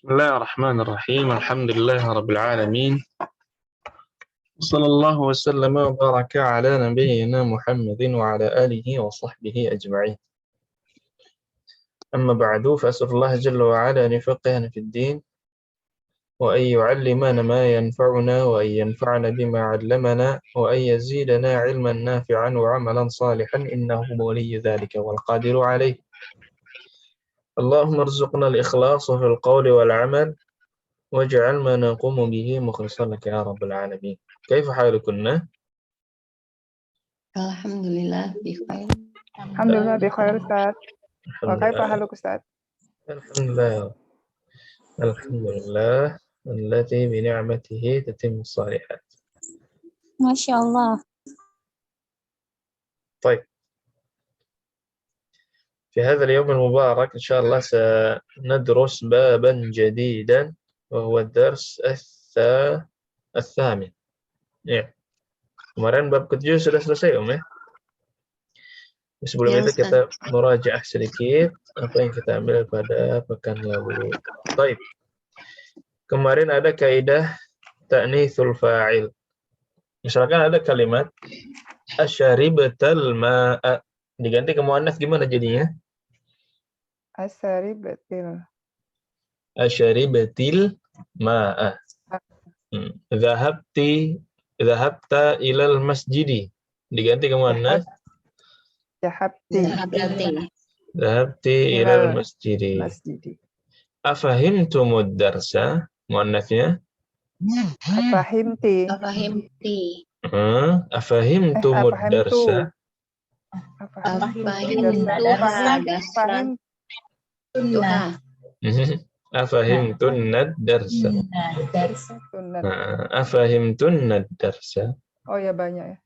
بسم الله الرحمن الرحيم الحمد لله رب العالمين وصلى الله وسلم وبارك على نبينا محمد وعلى آله وصحبه أجمعين أما بعد فأسأل الله جل وعلا أن يفقهنا في الدين وأن يعلمنا ما ينفعنا وأن ينفعنا بما علمنا وأن يزيدنا علما نافعا وعملا صالحا إنه ولي ذلك والقادر عليه اللهم ارزقنا الإخلاص في القول والعمل واجعل ما نقوم به مخلصا لك يا رب العالمين. كيف حالكن؟ Alhamdulillah bikhair. Alhamdulillah bikhair Ustaz. Wa kaifa haluk Ustaz? Alhamdulillah. Alhamdulillah allati bi ni'matihi tatimmu shalihat. Masya Allah. طيب. في هذا اليوم المبارك إن شاء الله سندرس بابا جديدا وهو الدرس الثامن. Ya. Kemarin bab ke-7 sudah selesai ya? Sebelum itu kita murajaah sedikit apa yang kita ambil pada pekan lalu. Baik. Kemarin ada kaidah ta'nitsul fa'il. Misalkan ada kalimat asyaribatal ma'a diganti ke muannats gimana jadinya? Asyaribatil ma'a. Dhahabta ilal masjidi diganti ke muannats Dhahabti ilal masjidi. Afahimtumud darsa muannatsnya Afahimti. Afahimtumud darsa. Afahimtunnad darsa. Afahimtunnad darsa. Oh ya banyak ya.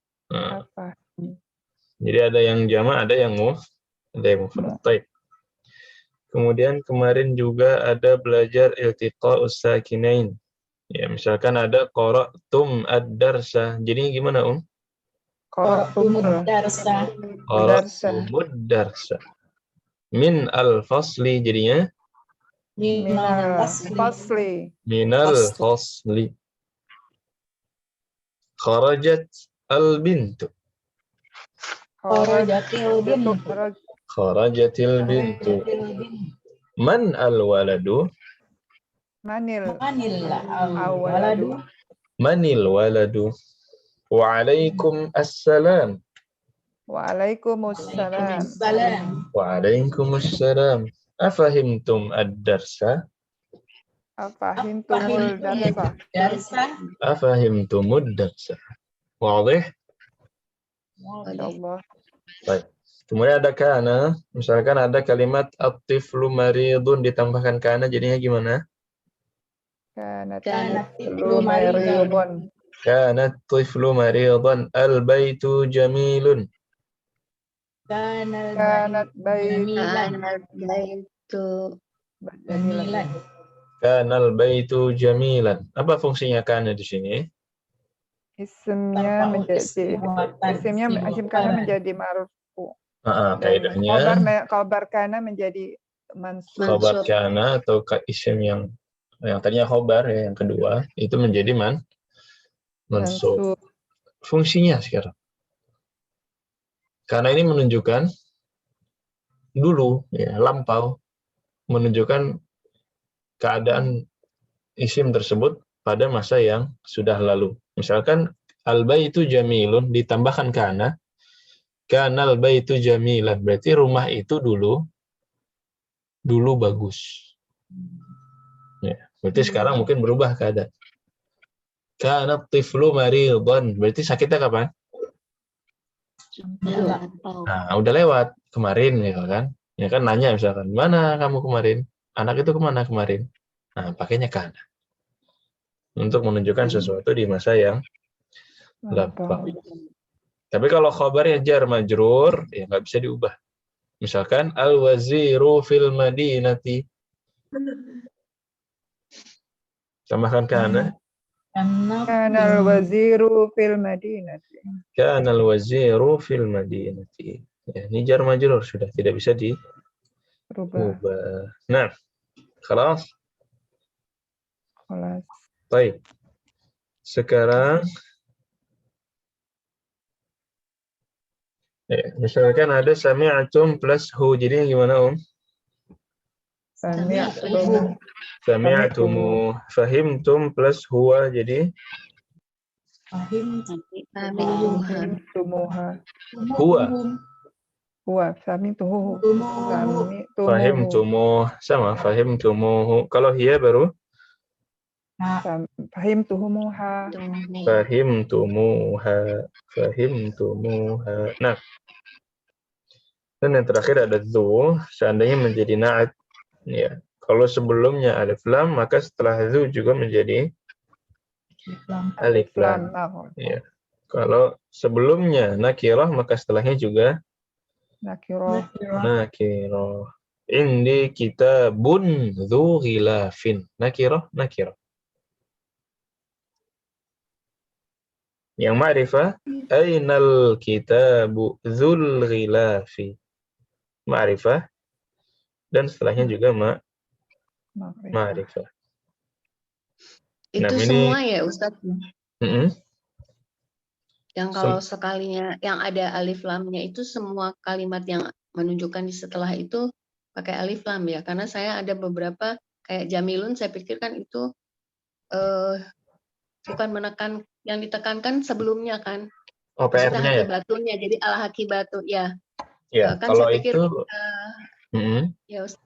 Jadi ada yang jamak, ada yang mufrad. Baik. Kemudian kemarin juga ada belajar iltiqa'us sakinain. Ya, misalkan ada qara'tum ad-darsa. Jadi gimana, Qara'tumud darsa. Qara'tumud darsa. Min al-fasli jadinya Minal fasli. Kharajat al-bintu. Kharajatil bintu. Man al-waladu? Manil waladu. Wa alaikum assalam. Waalaikumsalam. Afahimtum ad-darsa? Afahimtumud darsa. Wadih? Allah. Baik. Kemudian ada kana, misalkan ada kalimat at-tiflu maridun ditambahkan kana jadinya gimana? Kanat tiflu maridun. Kanat tiflu maridun al-baitu jamilun. Kanat Kanal baitu jamilan. Apa fungsinya kana di sini? Isimnya isim kana menjadi marfu. Kaidahnya Khabar kana menjadi mansub. Khabar kana atau isim yang tadinya khabar ya, yang kedua itu menjadi mansub. Fungsinya sekarang. Karena ini menunjukkan dulu ya, lampau, menunjukkan keadaan isim tersebut pada masa yang sudah lalu. Misalkan al-baitu jamilun ditambahkan kana, kanal baitu jamilan, berarti rumah itu dulu bagus. Ya, berarti sekarang mungkin berubah keadaan. Kana tiflu maridun, berarti sakitnya kapan? Nah, udah lewat kemarin gitu kan. Ya kan nanya misalkan, "Mana kamu kemarin? Anak itu kemana kemarin?" Nah, pakainya kana. Untuk menunjukkan sesuatu di masa yang lampau. Tapi kalau khabarnya jar majrur, ya nggak bisa diubah. Misalkan al-waziru fil madinati. Tambahkan kana. Kanal waziru fil madinati. Kanal waziru fil madinati. Ya, ini jar majrur sudah tidak bisa diubah. Nah, khalas. Kelas. Baik. Sekarang misalkan ada sami'tum plus hu, jadi gimana Sami'tum. Sami'tumu. Fahimtum plus huwa, jadi Fahimtumuha. huwa. Huwa. Fahimtuhu. Fahimtumuhu. Fahimtumu, sama fahimtumuhu. Kalau hiya baru Fahimtuhumuha. fahimtumuha. Fahimtumuha. Nah, dan yang terakhir ada dzu, seandainya menjadi na'at. Ya. Kalau sebelumnya alif lam, maka setelah dzu juga menjadi alif lam. Ya. Kalau sebelumnya nakirah, maka setelahnya juga Nakirah. nakirah. Indi kitabun dzu ghilafin. Nakirah, nakirah. Yang ma'rifah, ainal kitabu dzul ghilafi. Ma'rifah, dan setelahnya juga ma'rifah. Itu Nah, ini semua ya Ustadz. mm-mm. Yang kalau sekalinya yang ada alif lamnya itu semua kalimat yang menunjukkan di setelah itu pakai alif lam ya. Karena saya ada beberapa kayak jamilun, saya pikirkan itu bukan menekan, yang ditekankan sebelumnya kan. Maksudnya OPR-nya ya? hakibatunya, jadi al hakibatu ya. Ya, Kan kalau saya pikir itu ya Ustaz.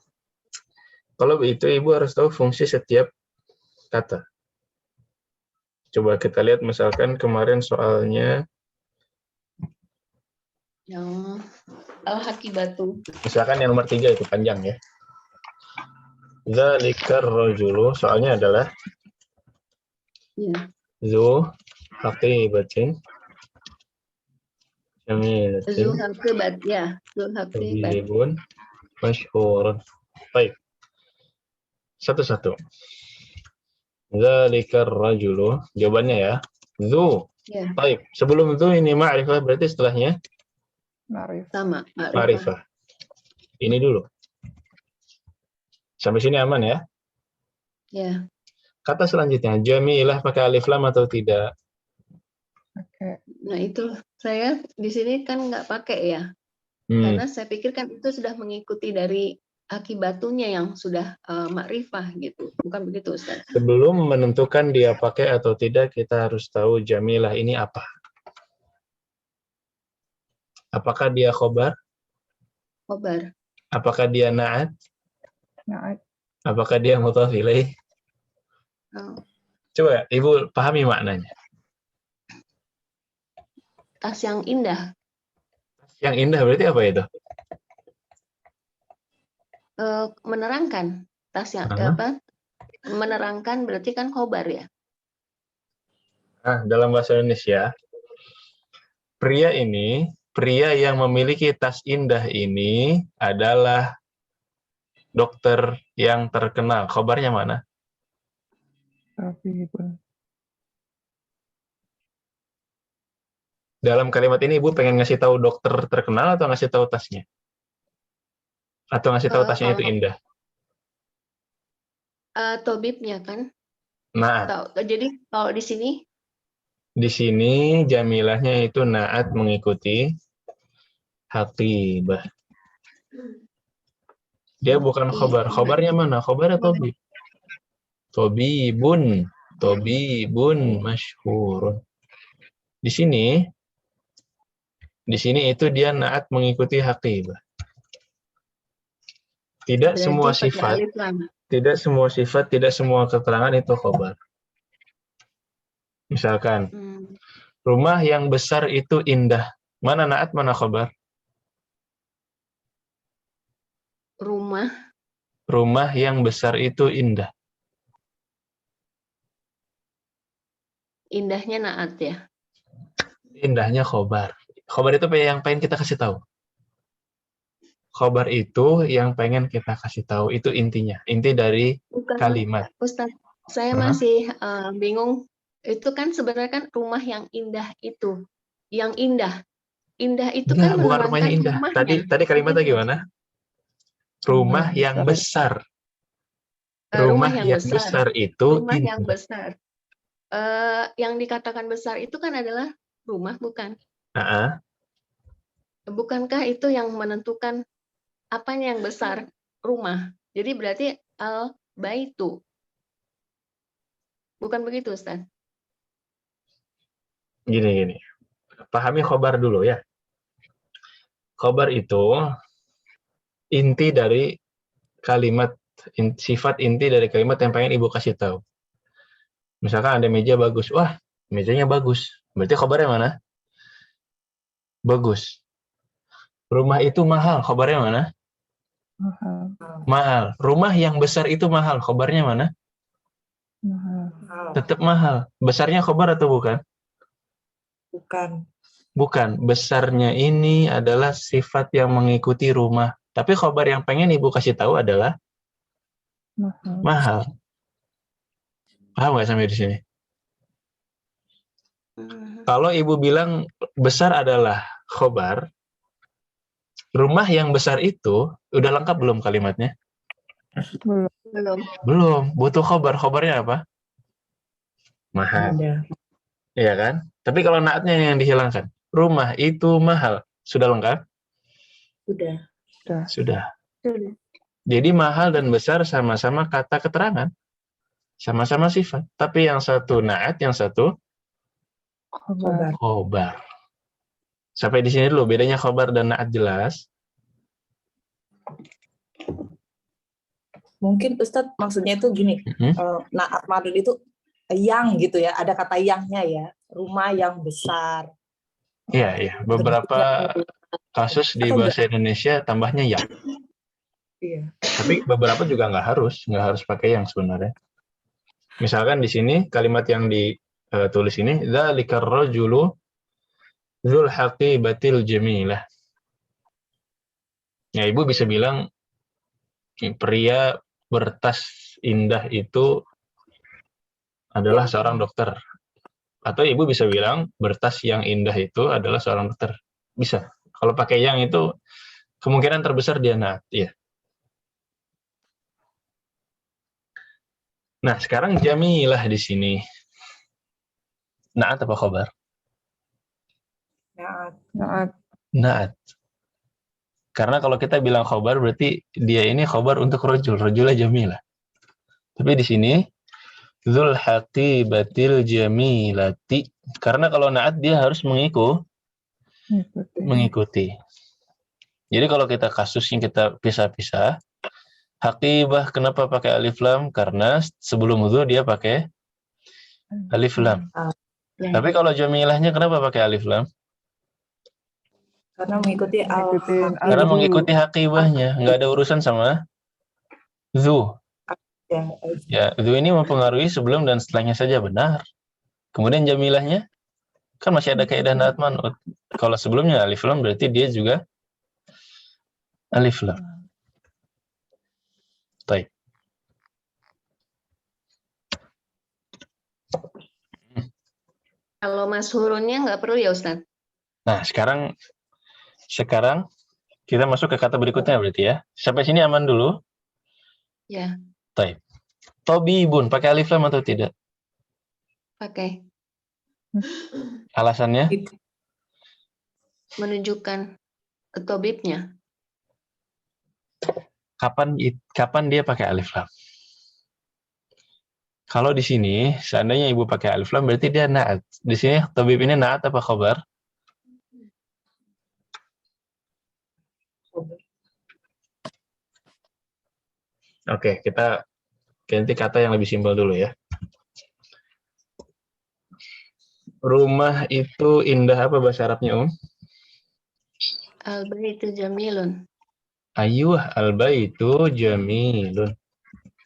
kalau itu Ibu harus tahu fungsi setiap kata. Coba kita lihat misalkan kemarin soalnya, yang al hakibatu. misalkan yang nomor 3 itu panjang ya. Dzalikar rajulu, soalnya adalah Ya. zu haqibatin jamilatin Zul hakibat ya. Zul hakibat. tabibun masyhurun. Baik. Satu-satu. Dzalikar rajulu, jawabannya ya. Zu. Ya. Baik. Sebelum zu ini ma'rifah, berarti setelahnya Sama. ma'rifah. Ini dulu. Sampai sini aman ya? Ya. Kata selanjutnya, jamilah pakai alif lam atau tidak? Nah itu saya di sini kan nggak pakai ya. Karena saya pikir kan itu sudah mengikuti dari akibatunya yang sudah makrifah gitu. Bukan begitu Ustaz? Sebelum menentukan dia pakai atau tidak, kita harus tahu jamilah ini apa. Apakah dia khobar? Khobar. Apakah dia na'at? Na'at. Apakah dia mudhaf ilaih? Coba Ibu pahami maknanya. Tas yang indah. Yang indah berarti apa itu? Menerangkan. Tas yang apa? Menerangkan berarti kan khobar ya. Nah, dalam bahasa Indonesia, pria yang memiliki tas indah ini adalah dokter yang terkenal. Khobarnya mana? Dalam kalimat ini Ibu pengen ngasih tahu dokter terkenal atau ngasih tahu tasnya? Atau ngasih tahu tasnya itu indah? Tobibnya kan. Nah, jadi kalau di sini jamilahnya itu na'at mengikuti haqibah. Dia bukan khobar. Khobarnya mana? Khobarnya tobib. Tobibun masyhurun. Di sini itu dia na'at mengikuti haqibah. Tidak semua sifat, tidak semua keterangan itu khobar. Misalkan, rumah yang besar itu indah. Mana na'at, mana khobar? Rumah yang besar itu indah. Indahnya na'at ya? Indahnya khobar. Khobar itu yang pengen kita kasih tahu. Khobar itu yang pengen kita kasih tahu. Itu intinya. Inti dari kalimat. Ustaz, saya masih bingung. Itu kan sebenarnya kan rumah yang indah itu. Yang indah. Indah itu kan bukan rumahnya indah. Rumahnya. Tadi kalimatnya gimana? Rumah yang besar. Rumah yang besar itu Rumah yang besar. Yang dikatakan besar itu kan adalah rumah, bukan? Bukankah itu yang menentukan apanya yang besar? Rumah. Jadi berarti al-baitu. Bukan begitu, Ustaz? Gini. Pahami khobar dulu ya. Khobar itu inti dari kalimat, sifat inti dari kalimat yang pengen ibu kasih tahu. Misalkan ada meja bagus. Wah, mejanya bagus. Berarti khobarnya mana? Bagus. Rumah itu mahal. Khobarnya mana? Mahal. Rumah yang besar itu mahal. Khobarnya mana? Tetap mahal. Besarnya khobar atau bukan? Bukan. Besarnya ini adalah sifat yang mengikuti rumah. Tapi khobar yang pengen ibu kasih tahu adalah mahal. Paham nggak sampai di sini? Kalau ibu bilang besar adalah khobar, rumah yang besar itu udah lengkap belum kalimatnya? Belum. Butuh khobar. Khobarnya apa? Mahal. Iya kan? Tapi kalau naatnya yang dihilangkan. Rumah itu mahal. Sudah lengkap? Sudah. Jadi mahal dan besar sama-sama kata keterangan. Sama-sama sifat. Tapi yang satu naat, yang satu khobar. Sampai di sini dulu. Bedanya khobar dan naat jelas. Mungkin Ustadz maksudnya itu gini, naat madud itu yang gitu ya, ada kata yangnya ya, rumah yang besar. Iya. Beberapa kasus di bahasa Indonesia tambahnya yang. Iya. Tapi beberapa juga nggak harus pakai yang sebenarnya. Misalkan di sini kalimat yang ditulis ini, dzalikar rajulu dzul haqibatil jamilah. Ya, ibu bisa bilang pria bertas indah itu adalah seorang dokter. Atau ibu bisa bilang bertas yang indah itu adalah seorang dokter. Bisa. Kalau pakai yang itu kemungkinan terbesar dia naat, ya. Nah, sekarang jamilah di sini. Naat apa khobar? Naat. Karena kalau kita bilang khobar berarti dia ini khobar untuk rojul. Rojulnya jamilah. Tapi di sini dzul haqibatil jamilati. Karena kalau naat dia harus mengikuti. Jadi kalau kita kasusnya kita pisah-pisah, haqibah kenapa pakai alif lam? Karena sebelum wudu dia pakai alif lam. Tapi kalau jamilahnya kenapa pakai alif lam? Karena mengikuti haqibahnya, nggak ada urusan sama zu. Ya, zu ini mempengaruhi sebelum dan setelahnya saja benar. Kemudian jamilahnya kan masih ada kaidah naat man'ut. Kalau sebelumnya alif lam berarti dia juga alif lam. Baik. Kalau masyhurunnya nggak perlu ya, Ustaz? Nah, sekarang kita masuk ke kata berikutnya berarti ya. Sampai sini aman dulu? Ya. Baik. Tobibun, pakai alif lam atau tidak? Pakai. Alasannya? Menunjukkan tobibnya. Kapan dia pakai alif lam? Kalau di sini, seandainya ibu pakai alif lam, berarti dia naat. Di sini, tabib ini naat apa khobar? Oke, kita ganti kata yang lebih simpel dulu ya. Rumah itu indah apa bahasa Arabnya, Al-baitu jamilun. Ayuh, al-baitu jamilun.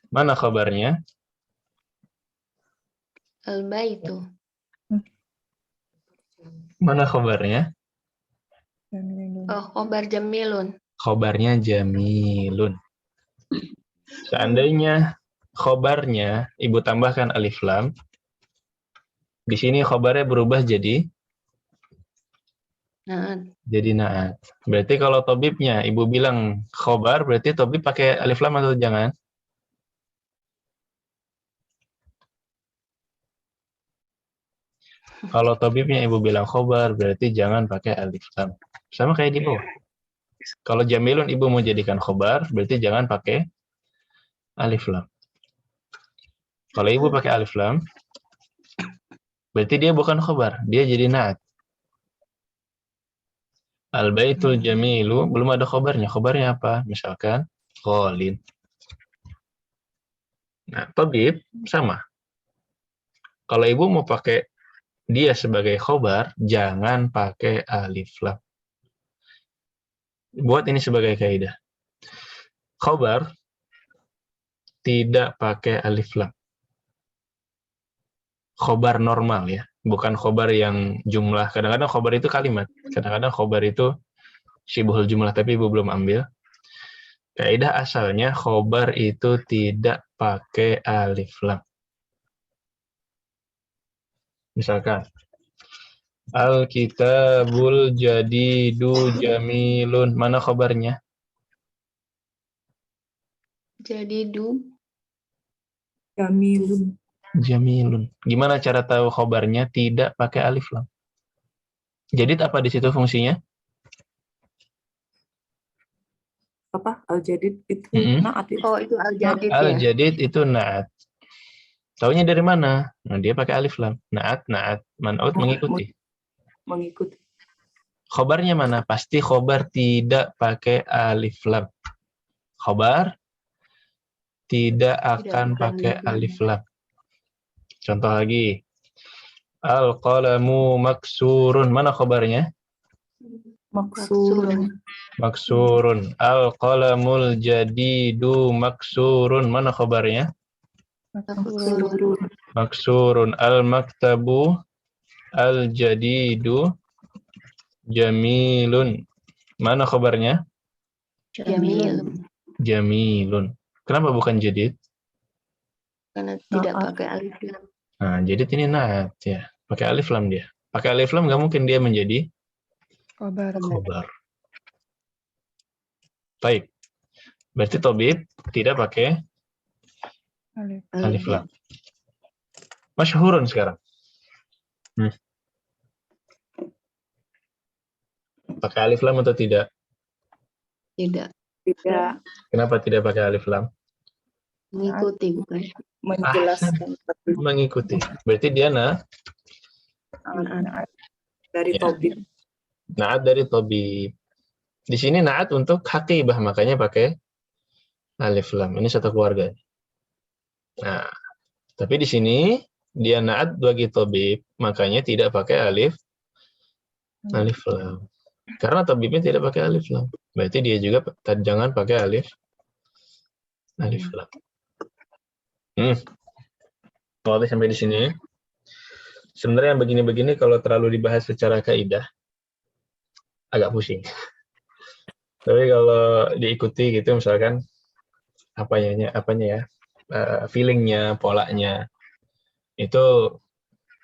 Mana khabarnya? Al-baitu. Mana khabarnya? Oh, khobar jamilun. Khobarnya jamilun. Seandainya khobarnya ibu tambahkan alif lam, di sini khobarnya berubah jadi naat. Jadi naat. Berarti kalau tobibnya ibu bilang khobar, berarti tobib pakai alif lam atau jangan? Kalau tabibnya ibu bilang khobar, berarti jangan pakai alif lam. Sama kayak di bawah. Kalau jamilun ibu mau jadikan khobar, berarti jangan pakai alif lam. Kalau ibu pakai alif lam, berarti dia bukan khobar, dia jadi naat. Al-baitul jamilu, belum ada khobarnya. Khobarnya apa? Misalkan, kholin. Nah, tabib, sama. Kalau ibu mau pakai dia sebagai khobar, jangan pakai alif lam. Buat ini sebagai kaidah. Khobar tidak pakai alif lam. Khobar normal ya, bukan khobar yang jumlah. Kadang-kadang khobar itu kalimat, kadang-kadang khobar itu syibhul jumlah, tapi ibu belum ambil. Kaidah asalnya khobar itu tidak pakai alif lam. Misalkan, Al-kitabul jadidu jamilun. Mana khobarnya? Jadidu. Jamilun. Jamilun. Gimana cara tahu khobarnya tidak pakai alif lam? Jadid apa di situ fungsinya? Apa? Al-jadid itu naat ya? Oh, itu al-jadid ya. Al-jadid itu naat. Taunya dari mana? Nah, dia pakai alif lam. Naat, man'ut mengikuti. Mengikuti. Khobarnya mana? Pasti khobar tidak pakai alif lam. Khobar tidak akan pakai alif lam. Contoh lagi. Al-qalamu maksurun. Mana khobarnya? Maksurun. Maksurun. Al-qalamul jadidu maksurun. Mana khobarnya? Maksurun. Maksurun. Al-maktabu al-jadidu jamilun. Mana khobarnya? Jamilun. Jamilun. Kenapa bukan jadid? Karena tidak pakai alif lam. Nah, jadid ini naat ya. Pakai alif lam dia. Pakai alif lam nggak mungkin dia menjadi khobar. Baik. Berarti tabib tidak pakai alif lam. Masyhurun sekarang. Pakai alif lam atau tidak? Tidak. Tidak. Kenapa tidak pakai alif lam? Mengikuti bukan? Menjelaskan. Mengikuti. Berarti dia Dari tabib. Naat dari tabib. Di sini naat untuk haqibah, makanya pakai alif lam. Ini satu keluarga. Nah, tapi di sini dia naat bagi tabib, makanya tidak pakai alif lam. Karena tabibnya tidak pakai alif lam. Berarti dia juga jangan pakai alif lam. Kalau sampai di sini. Sebenarnya yang begini-begini kalau terlalu dibahas secara kaidah agak pusing. Tapi kalau diikuti gitu, misalkan apanya ya, feelingnya, polanya, itu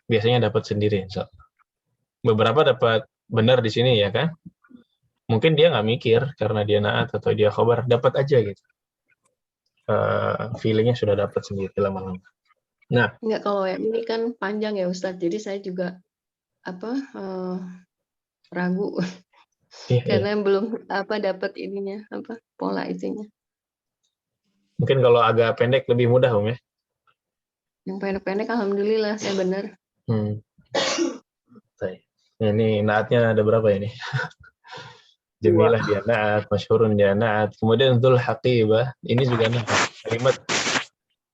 biasanya dapat sendiri. So, beberapa dapat benar di sini ya kan? Mungkin dia nggak mikir karena dia naat atau dia khobar, dapat aja gitu. Feelingnya sudah dapat sendiri lama-lama. Nah, enggak, kalau yang ini kan panjang ya Ustadz, jadi saya juga ragu. Karena belum dapat ininya pola isinya. Mungkin kalau agak pendek lebih mudah ya. Yang pendek-pendek alhamdulillah saya benar. Ini naatnya ada berapa ini? Jamilah dia naat, masyhurun dia naat. Kemudian dzul haqibah ini juga naat.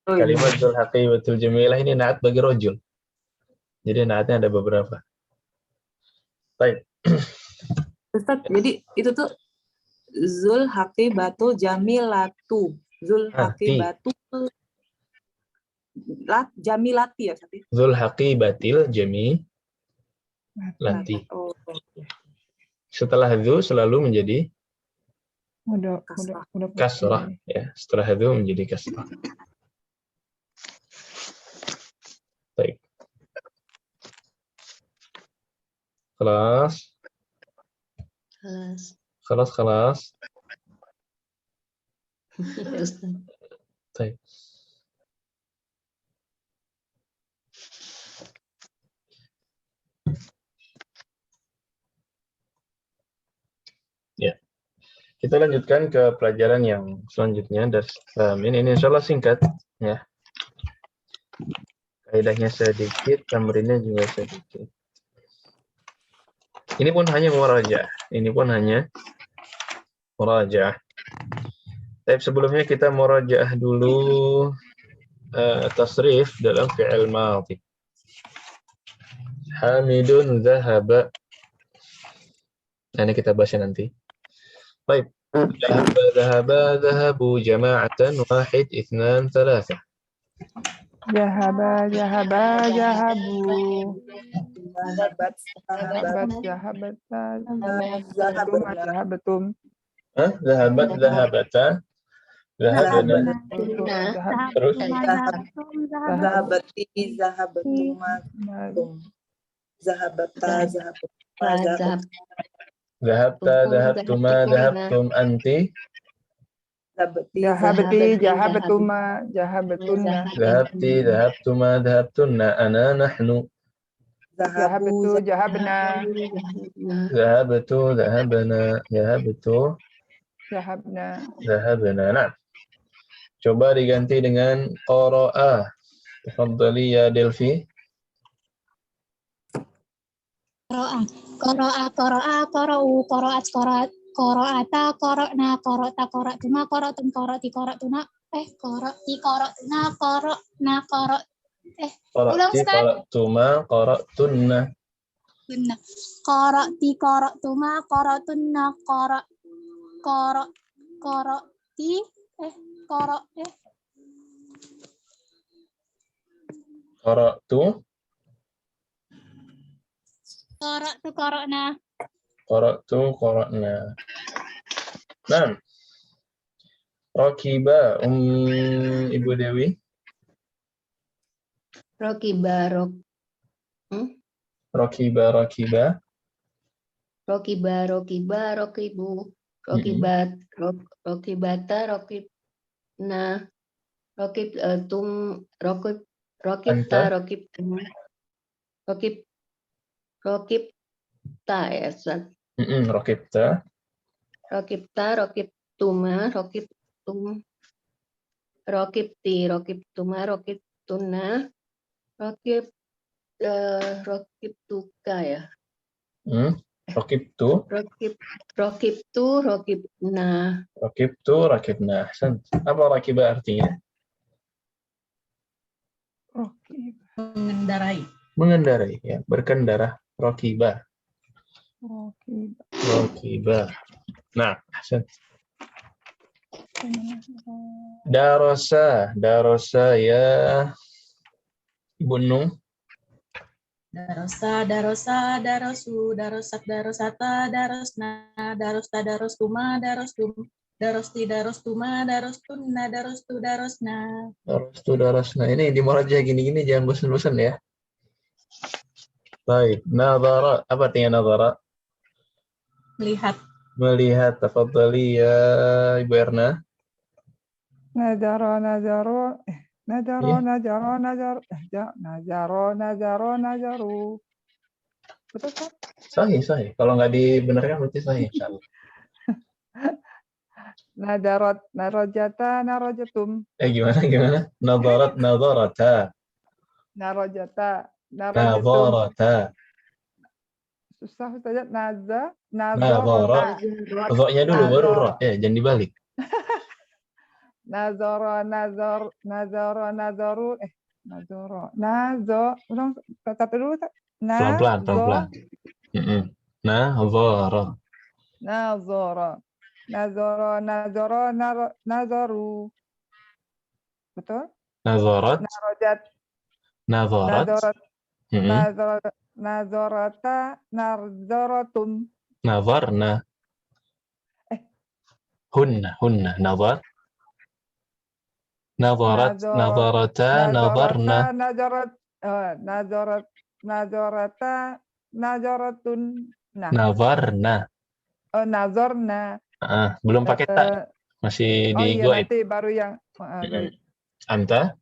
Kalimat dzul haqibatul jamilah ini naat bagi rajul. Jadi naatnya ada beberapa. Baik. Ustaz, jadi itu tuh zul haqibatul jamilatu. Zul haqibatul jamilati ya, Ustaz. Zul haqibatil jamilati. Oh. Setelah itu selalu menjadi kasrah ya. Setelah itu menjadi kasrah. Baik. Kelas. Baik. Kita lanjutkan ke pelajaran yang selanjutnya. Ini insya Allah singkat ya. Kaidahnya sedikit, tamrinnya juga sedikit. Ini pun hanya murajaah. Ini pun hanya murajaah. Tapi sebelumnya kita murajaah dulu tasrif dalam fi'il madhi. Hamidun dhahaba. Nah, ini kita bahasnya nanti. Baik. Dhahabu jama'atan wahid, ithnan, thalatha. Jahaba, jahabu. Zahabat, Zahabatum. Zahabat, zahabata. Zahabna. Terus. Zahabati, zahabatuma, zahabata, zahabata. Zahabta, zahabtuma, zahabtum, anti. Jahabati, jahabatuma, jahabatunna. Zahabti, zahabtuma, zahabtunna, ana, nahnu. Jahabatu, jahabna. Zahabtu, zahabna, zahabtu, Jahabna. zahabna. Nah, coba diganti dengan qara'a. Tafadhali ya Delfi. Qara'u, qara'ata, qara'na, qara'tuma, qara'tum, qara'tuna, qara'na, ulang Qara'ti, Ustaz. qara'tuma, qara'tunna. Benar. Qara'ti, qara'tuma, qara'tunna, qara'ti, Qara'tu, qara'tu, qara'na. qara'tu, qara'na. Nah, Rakiba, Ibu Dewi. Rokiba, Rakiba, rakiba. rokiba, rokibu, rokibat, rokibata, rokibna, rokibtum, rokibta, Anta. rokibta ya Ustaz. Rakibta. Rokibta, rokibtuma, rokibtum, rokibti, rokibtuma, rokibtuna, rokibtuka ya. Rakibtu. Rokibtu, rokibna. Rakibtu, rakibna. Apa rakiba artinya? mengendarai. Mengendarai, ya. Berkendara. Rakiba. Rakiba. Nah, Darosa, darosa ya Ibu Nung. Darosa, darosa, darosu, darosat, darosata, darosna, darosta, darostuma, darostum, darosti, darostuma, darostunna, darostu, darosna. Darostu, darosna. Ini di murajaah gini-gini jangan bosan-bosan ya. Baik, nadhara. Apa artinya nadhara? Melihat. Melihat. Tafadhali ya Ibu Erna. Najaro, Iya. najaru. Betul kan? Sahih. Kalau nggak dibenarkan berarti sahih. Narojata, narojatum. Gimana? Nadharata. Narojata, narojatum. Nadharata. Susah saja. Nadhara. Dha-nya dulu baru ra. Jangan dibalik. Nazaru. Ulang satu dulu tak? Pelan-pelan. Nadhara. Nazaru. Betul? Nadharat. Nazarata, narzaratum. Nadharna. Hunna. Nadhar. Nadharata, nadharna. Nazarata, nazaratun. Nadharna. Nazarna. Belum pakai ta. Masih di goib. Nanti baru yang Anta.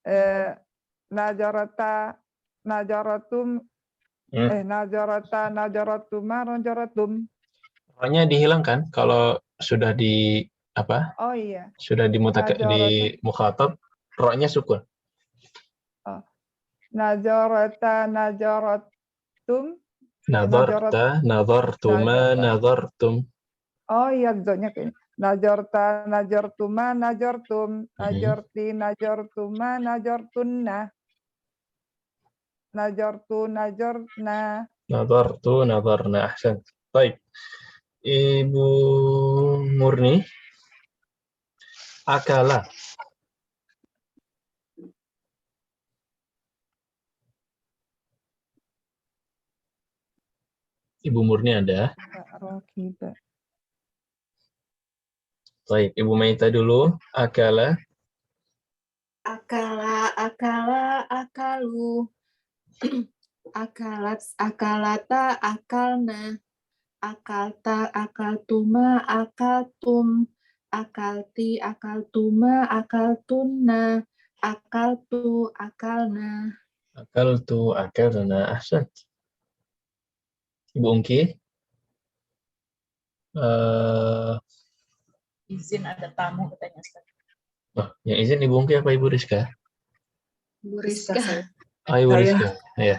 Najarata, najaratum. Najaratuma, najaratum. Pokoknya dihilangkan. Kalau sudah di apa? Oh iya. Sudah di mukhatab, ro-nya sukun. Oh. Nazarata nazaratum. Nazarta, nazartuma, nazartum. Oh iya, zotnya kayaknya. Nazarta nazartuma nazartum. Nazarti nazartuma nazartunna. Nazartu nazarna. Nazartu, nazarna. Ahsan. Baik. Ibu Murni. Akala. Ibu Murni ada. Rokiba. Baik, Ibu Maita dulu. Akala. Akala, akalu. Akalat, akalata, akalna. Akalta, akaltuma, akaltum. Akalti, akaltuma, akaltunna. Akaltu, akalna. Akaltu, akalna. Ahsan. Ibu Ungki. Izin ada tamu katanya. Oh, yang izin Ibu Ungki apa Ibu Rizka? Bu Rizka. Oh, Ibu Rizka. Ya.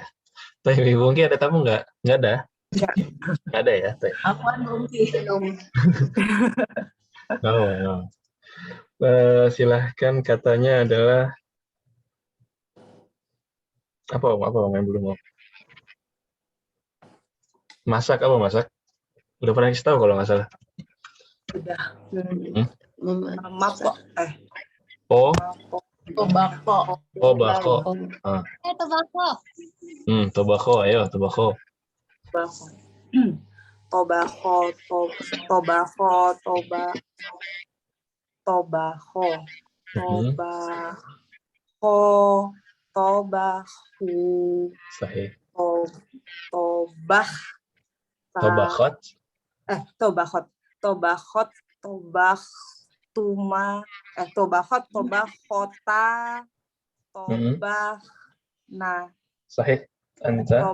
Tapi Ibu Ungki ada tamu nggak? Nggak ada? Nggak ada ya? Apaan Ungki? Oh. Silahkan, katanya adalah apa yang belum mau? Masak apa masak? Udah pernah kasih tahu kalau nggak salah. Udah. Memasak. Tobako. Tobako. Tobako. Tobako, ayo tobako. Tobako, tobahu. Sahih. Tobahot. Tobakot. Tobahot, tobahtuma. Tobahot, tobahota. Tobahna. Sahih. Anta.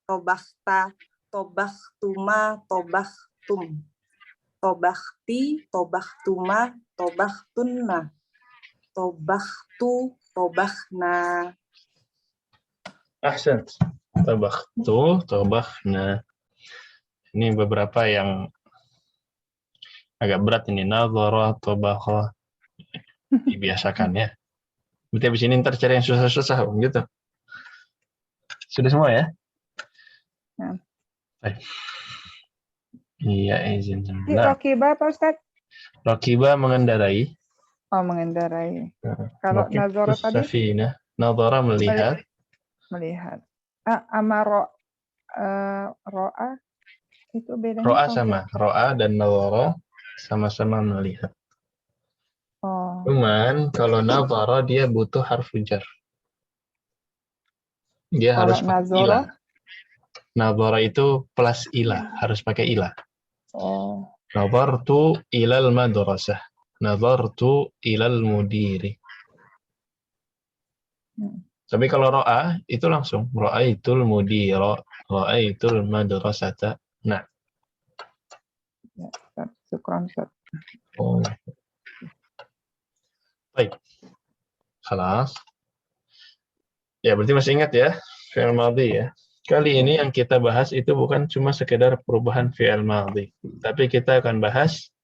Tobahta, tobahtuma, tobahtum. Tobahti, tobahtuma, tobahtunna. Tobahtu, tobahna. Ahsan. Tobakhtu, tobahna. Ini beberapa yang agak berat ini. Nazara, tobakha. Dibiasakan ya. Berarti habis ini ntar cari yang susah-susah gitu. Sudah semua ya? Ya. Baik. Iya, izin. Rokiba Pak Ustaz? Rokiba mengendarai. Oh, mengendarai. Kalau nazara tadi? Safina. Nazara melihat. Melihat. Amaro ro'a itu bedanya. Ro'a sama. Ro'a dan nazara sama-sama melihat. Oh. Cuman kalau nazara dia butuh harfu jar. Dia Kalau harus pakai ilah. Nazara itu plus ilah, harus pakai ilah. Oh. Nazartu ilal madrasah. Nazartu ilal mudiri. Tapi kalau ro'a itu langsung ra'aitul mudira, ra'aitul madrasata. Nah. Ya, syukran Ustaz. Oh. Baik. Khalas. Ya, berarti masih ingat ya fi'il madhi ya. Kali ini yang kita bahas itu bukan cuma sekedar perubahan fi'il madhi, tapi kita akan bahas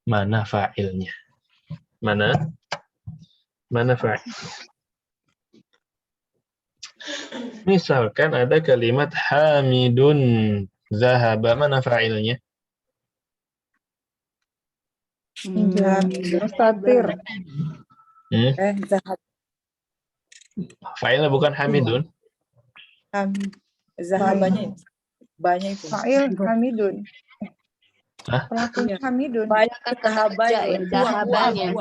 mana fa'ilnya. Mana fa'il. Misalkan ada kalimat Hamidun zahaba, mana fa'ilnya? Mustatir. Zahab. Fa'ilnya bukan Hamidun. Zahabanya banyak itu. Fa'il Hamidun. Hah? Pelakunya Hamidun. Banyak Kerja ya, zahabanya.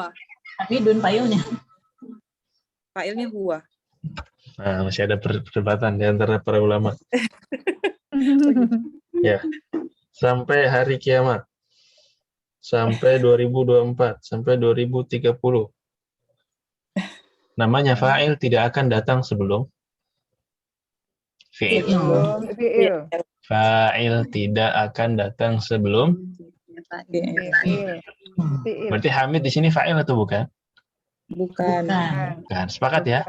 Hamidun fa'ilnya. Fa'ilnya huwa. Nah, masih ada perdebatan di antara para ulama. Ya. Sampai hari kiamat. Sampai 2024, sampai 2030. Namanya fa'il tidak akan datang sebelum fi'il. Fi'il. Fa'il tidak akan datang sebelum Fiil. Fiil. Berarti Hamid di sini fa'il atau bukan? Bukan. Bukan. Sepakat ya?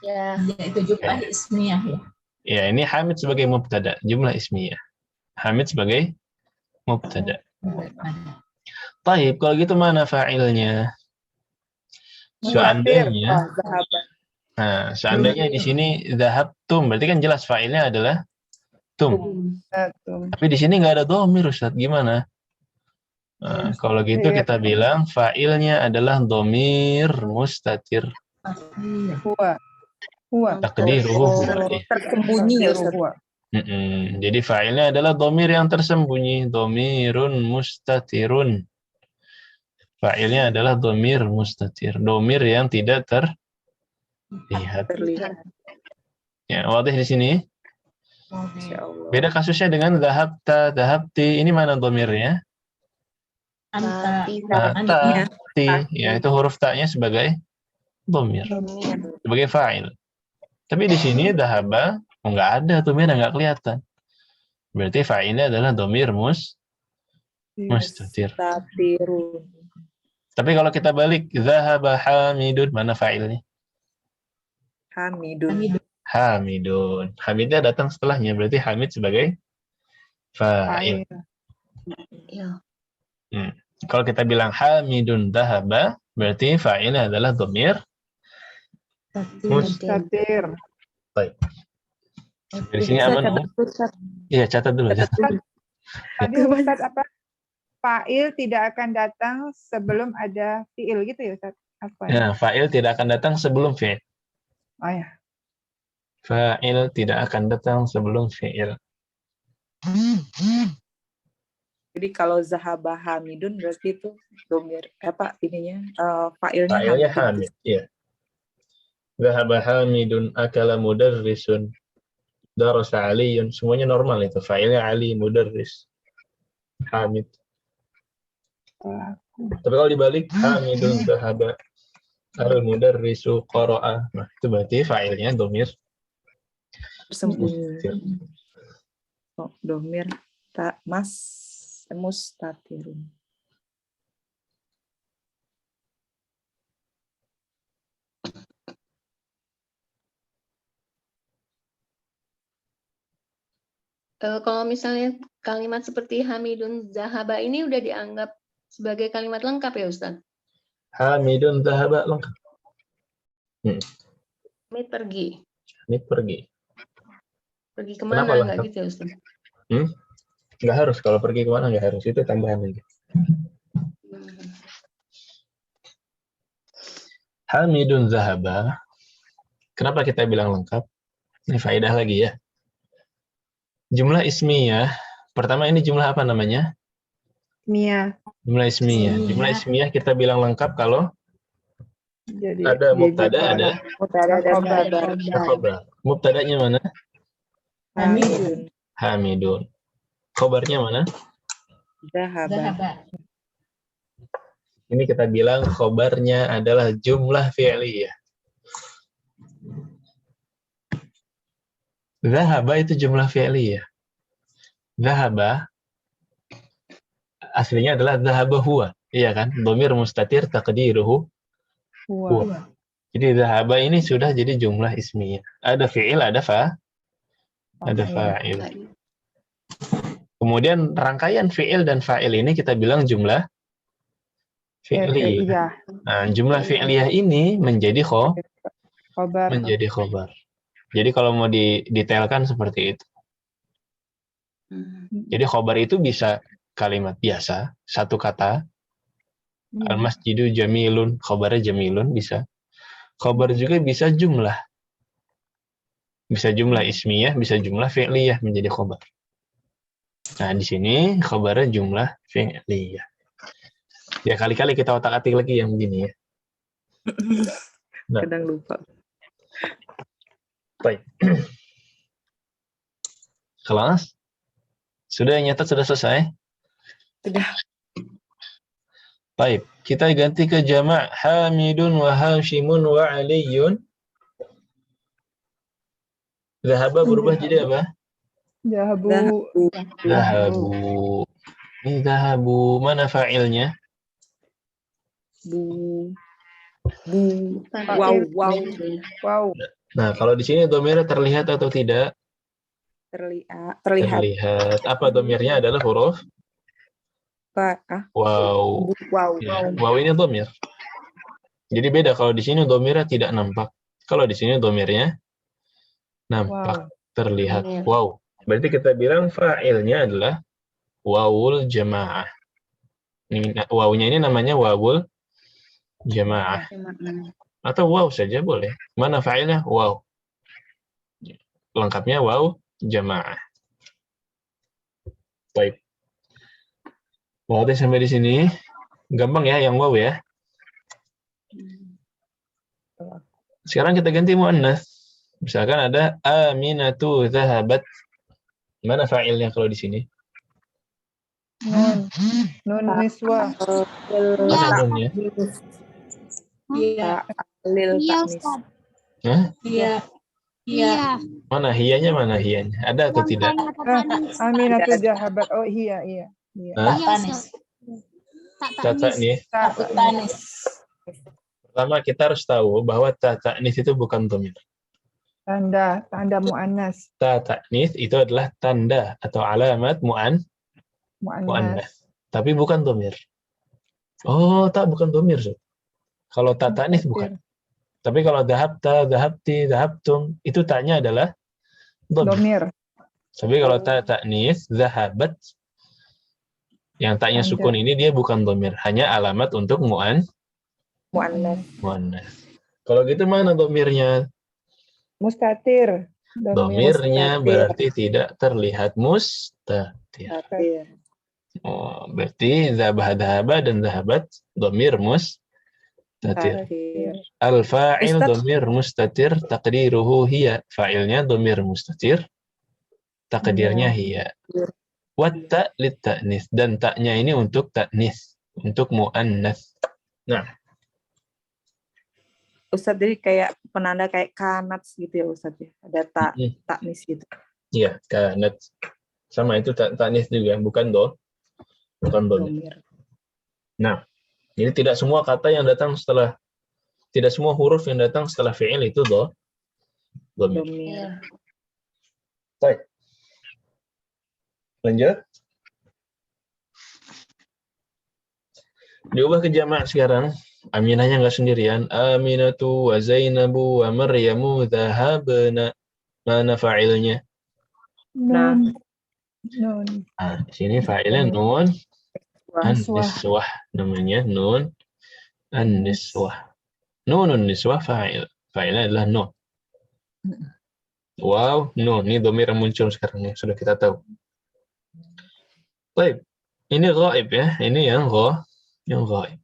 Ya. Ya, itu jumlah ismiyah ya. Ya, ini Hamid sebagai mubtada, jumlah ismiyah. Hamid sebagai mubtada. Taib, kalau gitu mana fa'ilnya? Seandainya, seandainya di sini dhahabtum, berarti kan jelas fa'ilnya adalah tum. Tapi di sini nggak ada dhamir, Ustaz. Gimana? Nah, kalau gitu kita bilang fa'ilnya adalah dhamir mustatir. Huwa. Takdiruhu huwa. Tersembunyi ya Ustaz. Jadi fa'ilnya adalah dhamir yang tersembunyi, dhamirun mustatirun. Fa'ilnya adalah dhamir mustatir, dhamir yang tidak terlihat. Ya, wadih di sini. Beda kasusnya dengan dhahabta, dhahabti. Ini mana dhamirnya? Anta. Ti. Ya, itu huruf ta-nya sebagai dhamir, sebagai fa'il. Tapi di sini dhahaba nggak ada dhamir, nggak kelihatan. Berarti fa'ilnya adalah dhamir mustatir. Tapi kalau kita balik, dhahaba Hamidun, mana fa'ilnya? Hamidun. Hamidnya datang setelahnya, berarti Hamid sebagai fa'il. Ya. Kalau kita bilang Hamidun dhahaba, berarti fa'ilnya adalah dhamir Mustatir. Baik. Dari sini aman, Iya, catat dulu. Tadi Ustaz apa? Fa'il tidak akan datang sebelum ada fi'il gitu ya Ustaz? Apa ya? Ya, fa'il tidak akan datang sebelum fi'il. Oh ya. Fa'il tidak akan datang sebelum fi'il. Jadi kalau zahaba Hamidun berarti itu dhamir ininya fa'ilnya Fa'ilnya Hamid. Hamid, iya. Zahaba Hamidun akala mudarrisun. Darasa Aliyun, semuanya normal itu. Fa'ilnya Ali, mudarris, Hamid. Tapi kalau dibalik, Hamidun dhahaba al-mudarrisu qara'a. Nah, itu berarti fa'ilnya dhamir Tersembunyi. Dhamir mustatirun. Kalau misalnya kalimat seperti Hamidun Zahaba ini udah dianggap sebagai kalimat lengkap ya Ustaz? Hamidun dhahaba lengkap. Hamid pergi. Hamid pergi. Pergi kemana? Nggak gitu ya Ustaz? Nggak harus. Kalau pergi kemana nggak harus. Itu tambahan lagi. Hamidun dhahaba. Kenapa kita bilang lengkap? Ini faedah lagi ya. Jumlah ismiyah. Pertama ini jumlah apa namanya? Ismiyah. Jumlah ismiyah. Jumlah ismiyah kita bilang lengkap kalau Jadi, ada mubtada, ada khobar. Mubtadanya mana? Hamidun. Hamidun. Khobarnya mana? Zahaba. Ini kita bilang khobarnya adalah jumlah fi'liyah. Zahaba itu jumlah fi'liyah. Zahaba aslinya adalah zahaba huwa. Iya kan? Dhamir mustatir taqdiruhu huwa. Jadi zahaba ini sudah jadi jumlah ismiyah. Ada fi'il, ada fa'il. Kemudian rangkaian fi'il dan fa'il ini kita bilang jumlah fi'liyah. Nah, jumlah fi'liyah ini menjadi khobar. Jadi kalau mau didetailkan seperti itu. Jadi khobar itu bisa kalimat biasa, satu kata. Al-masjidu jamilun, khobarnya jamilun bisa. Khobar juga bisa jumlah. Bisa jumlah ismiyah, bisa jumlah fi'liyah menjadi khobar. Nah, di sini khobarnya jumlah fi'liyah. Ya, kali-kali kita otak-atik lagi yang begini ya. Nah. Kadang lupa. Baik. Kelas? Sudah yang nyatat sudah selesai? Sudah. Baik, kita ganti ke jamak Hamidun wa Hashimun wa Aliyun. Zahaba berubah jadi apa? Zahabu. Ini dhahabu, mana fa'ilnya? Bu. Fa'il. Wow. Nah, kalau di sini domirnya terlihat atau tidak? Terlihat. Terlihat. Apa domirnya adalah huruf? Wow. Wow. Ya, wow ini domir. Jadi beda kalau di sini domirnya tidak nampak. Kalau di sini domirnya nampak, terlihat. Wow. Berarti kita bilang fa'ilnya adalah wawul jamaah. Wawunya ini namanya wawul jamaah. Atau waw saja boleh. Mana fa'ilnya? Waw. Lengkapnya waw jamaah. Baik. Wadah sampai di sini. Gampang ya yang waw ya. Sekarang kita ganti muannas. Misalkan ada Aminatu zahabat. Mana fa'ilnya kalau di sini? Nun niswah. Ada nunnya. Iya. Iya, Ustaz. Hah? Iya. Iya. Mana hiyanya? Mana hiyanya? Ada atau Yang tidak? tanya tatanis. Aminatu zahabat. Oh iya. Hah? Iya, Tanis. Ustaz. Tak Tata nih. Tanis. Pertama kita harus tahu bahwa ta'nis itu bukan dhamir. Tanda muannas. Ta'nis itu adalah tanda atau alamat muannas. Tapi bukan dhamir. Oh, tak bukan dhamir. Kalau ta'nis bukan. Tapi kalau dhahabta, dhahabti, dhahabtum itu taknya adalah dhamir. Tapi kalau ta'nis, dhahabat yang taknya sukun ini dia bukan dhamir, hanya alamat untuk muannas. Kalau gitu mana dhamirnya? Mustatir. Dhamirnya berarti tidak terlihat mustatir. Oh, berarti dhahaba dan dhahabat dhamir mustatir. Al-fa'il dhamir mustatir taqdiruhu hiya. Fa'ilnya dhamir mustatir, takdirnya hiya. Wat-ta lit-ta'nis, dan taknya ini untuk ta'nis, untuk muannas. Nah, Ustadz, jadi kayak penanda kayak kanats gitu ya Ustadz ya. Ada taknis gitu. Iya, kanat. Sama itu ta'nis juga, bukan dhamir. Nah, jadi tidak semua kata yang datang setelah, tidak semua huruf yang datang setelah fi'il itu dhamir. Baik. Lanjut. Diubah ke jamak sekarang. Aminahnya nggak sendirian. Aminatu wa Zainabu wa Maryamu dhahabna. Mana fa'ilnya? Nun. Nah, di sini fa'ilnya nun an-niswah namanya, nun an-niswah. Nunun niswah fa'il. Fa'ilnya adalah nun. Wow, nun. Ini dhamir yang muncul sekarang ya, sudah kita tahu. Baik. Ini ghaib ya. Ini yang ghaib.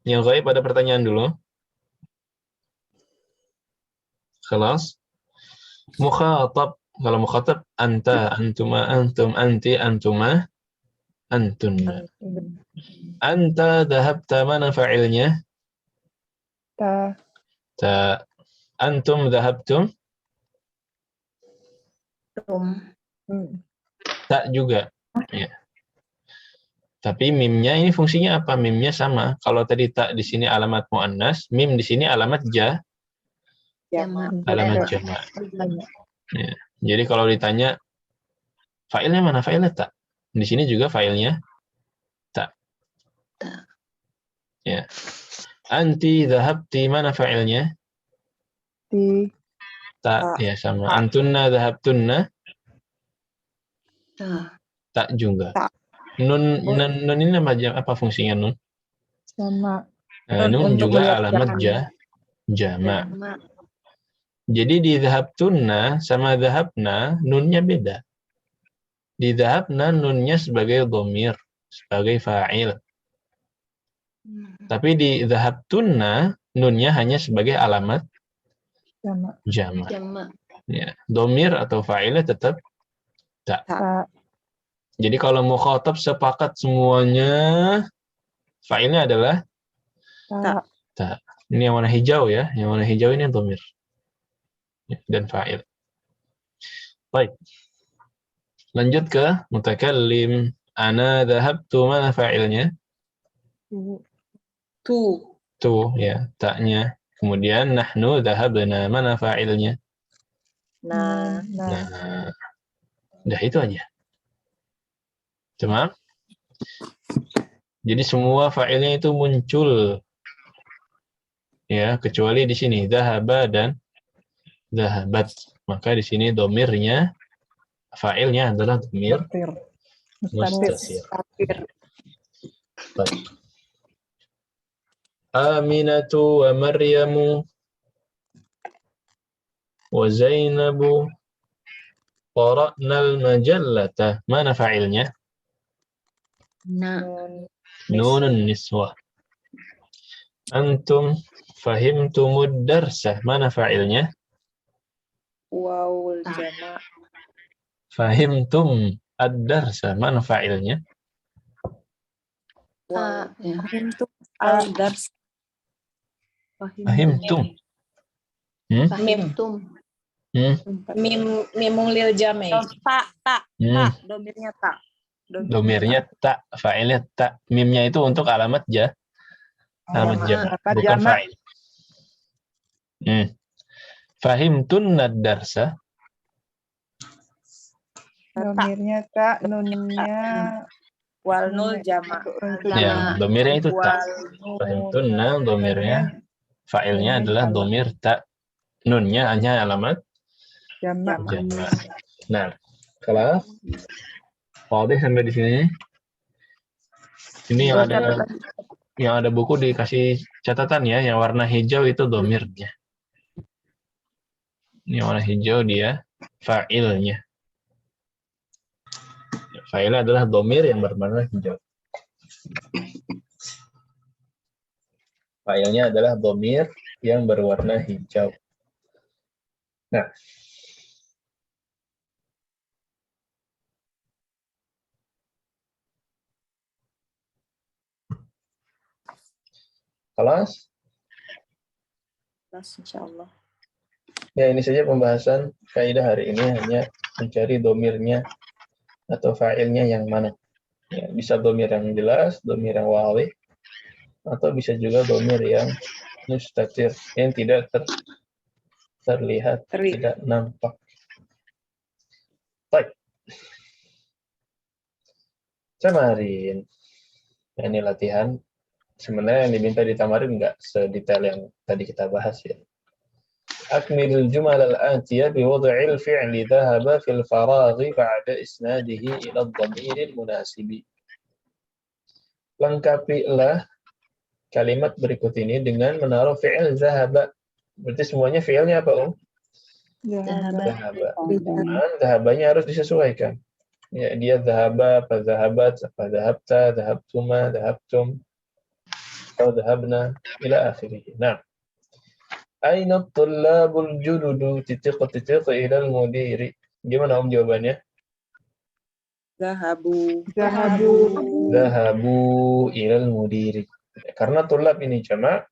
Yang ghaib pada pertanyaan dulu. Khalas. Mukhatab. Kalau mukhatab anta, antuma, antum, anti, antuma, antunna. Anta dhahabta, mana fa'ilnya? Ta. Antum dhahabtum? Tak juga. Ya. Tapi mimnya ini fungsinya apa? Mimnya sama. Kalau tadi tak di sini alamat muannas, mim di sini alamat alamat jamak. Ya. Jadi kalau ditanya fa'ilnya mana? Fa'ilnya tak. Di sini juga fa'ilnya tak. Ya. Anti dhahabti, mana fa'ilnya? Tak. Ya sama. Antunna dhahabtunna? Tak juga. Nun ini apa fungsinya nun? Sama. Nun juga alamat jamak. Jadi di dhahabtunna sama dhahabna nunnya beda. Di dhahabna nunnya sebagai dhamir, sebagai fa'il. Tapi di dhahabtunna nunnya hanya sebagai alamat jamak. Ya, dhamir atau fa'ilnya tetap tak. Jadi kalau mukhatab sepakat semuanya fa'ilnya adalah tak. Ini yang warna hijau ya. Yang warna hijau ini yang dhamir dan fa'il. Baik. Lanjut ke mutakallim. Ana dhahabtu, mana fa'ilnya? Tu. Tu, ya, taknya. Kemudian nahnu dhahabna, mana fa'ilnya? Nah. Nah, udah itu aja. Cuma, jadi semua fa'ilnya itu muncul. Ya, kecuali di sini dhahaba dan dhahabat. Maka di sini domirnya, fa'ilnya adalah domir mustatir. Baik. Aminatu wa Maryamu wa Zainabu qara'nal majallata. Mana fa'ilnya? Nah, Nunun niswah. Antum fahimtumud darsa. Mana fa'ilnya? Wawul jama'. Fahimtum ad-darsa. Mana fa'ilnya? ya. Fahimtum al-dars. Fahimtum. Fahimtum. Mimung lil jame. Tak. Domirnya tak. Domirnya tak, fa'ilnya tak. Mimnya itu untuk alamat alamat jama', bukan fa'il. Fahimtun ad-darsa. Domirnya tak, nunnya Wal nul jama'. Ya, domirnya itu tak. Fahimtunna, domirnya, fa'ilnya adalah domir tak. Nunnya hanya alamat jama'. Nah, kalau Wadah sampai di sini. Ini yang ada buku dikasih catatan ya, yang warna hijau itu domirnya. Ini warna hijau dia fa'ilnya. Fa'ilnya adalah domir yang berwarna hijau. Fa'ilnya adalah domir yang berwarna hijau. Nah, kelas? Kelas, insyaallah. Ya, ini saja pembahasan kaidah hari ini, hanya mencari domirnya atau fa'ilnya yang mana. Ya, bisa domir yang jelas, domir yang wawi, atau bisa juga domir yang mustatir, yang tidak terlihat, tidak nampak. Baik. Tamarin. Ini latihan. Sebenarnya yang diminta di tamarin nggak sedetail yang tadi kita bahas ya. Akmilul jumal al-atiyah biwad'il fi'li dhahaba fil faraghi ba'da isnadihi ila ad-dhamiril munasibi. Lengkapilah kalimat berikut ini dengan menaruh fi'il dhahaba. Berarti semuanya fi'ilnya apa, Dhahaba. Dhahabanya harus disesuaikan. Ya, dia dhahaba, apa dhahabat, apa dhahabta, dhahabtuma, dhahabtum, atau dhahabna, ila akhirih. Nah. Aina tullabul jududu titik ilal mudiri. Gimana jawabannya? Zahabu ilal mudiri. Karena tulab ini jama'.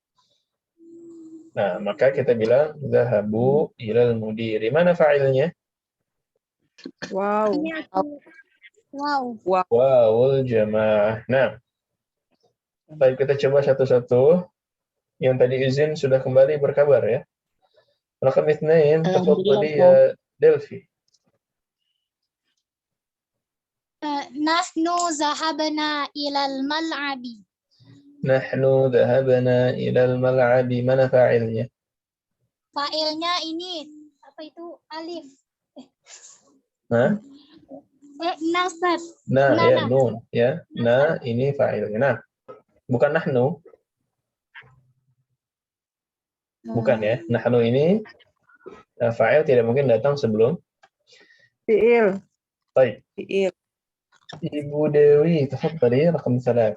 Nah, maka kita bilang zahabu ilal mudiri. Mana fa'ilnya? Wawul jama'ah. Nah, baik, kita coba satu-satu. Yang tadi izin sudah kembali berkabar ya. Rakam 2, tafadhali ya Delphi. Nahnu zahabna ilal mal'abi. Nahnu dhahabna ilal mal'abi. Mana fa'ilnya? Fa'ilnya ini apa itu? Alif. Nasab. Ya, nun ya. Nah, ini fa'ilnya. Nah, bukan nahnu. Bukan ya. Nahnu ini fa'il tidak mungkin datang sebelum fi'il. Baik. Ibu Dewi, tafadhali rakam 3.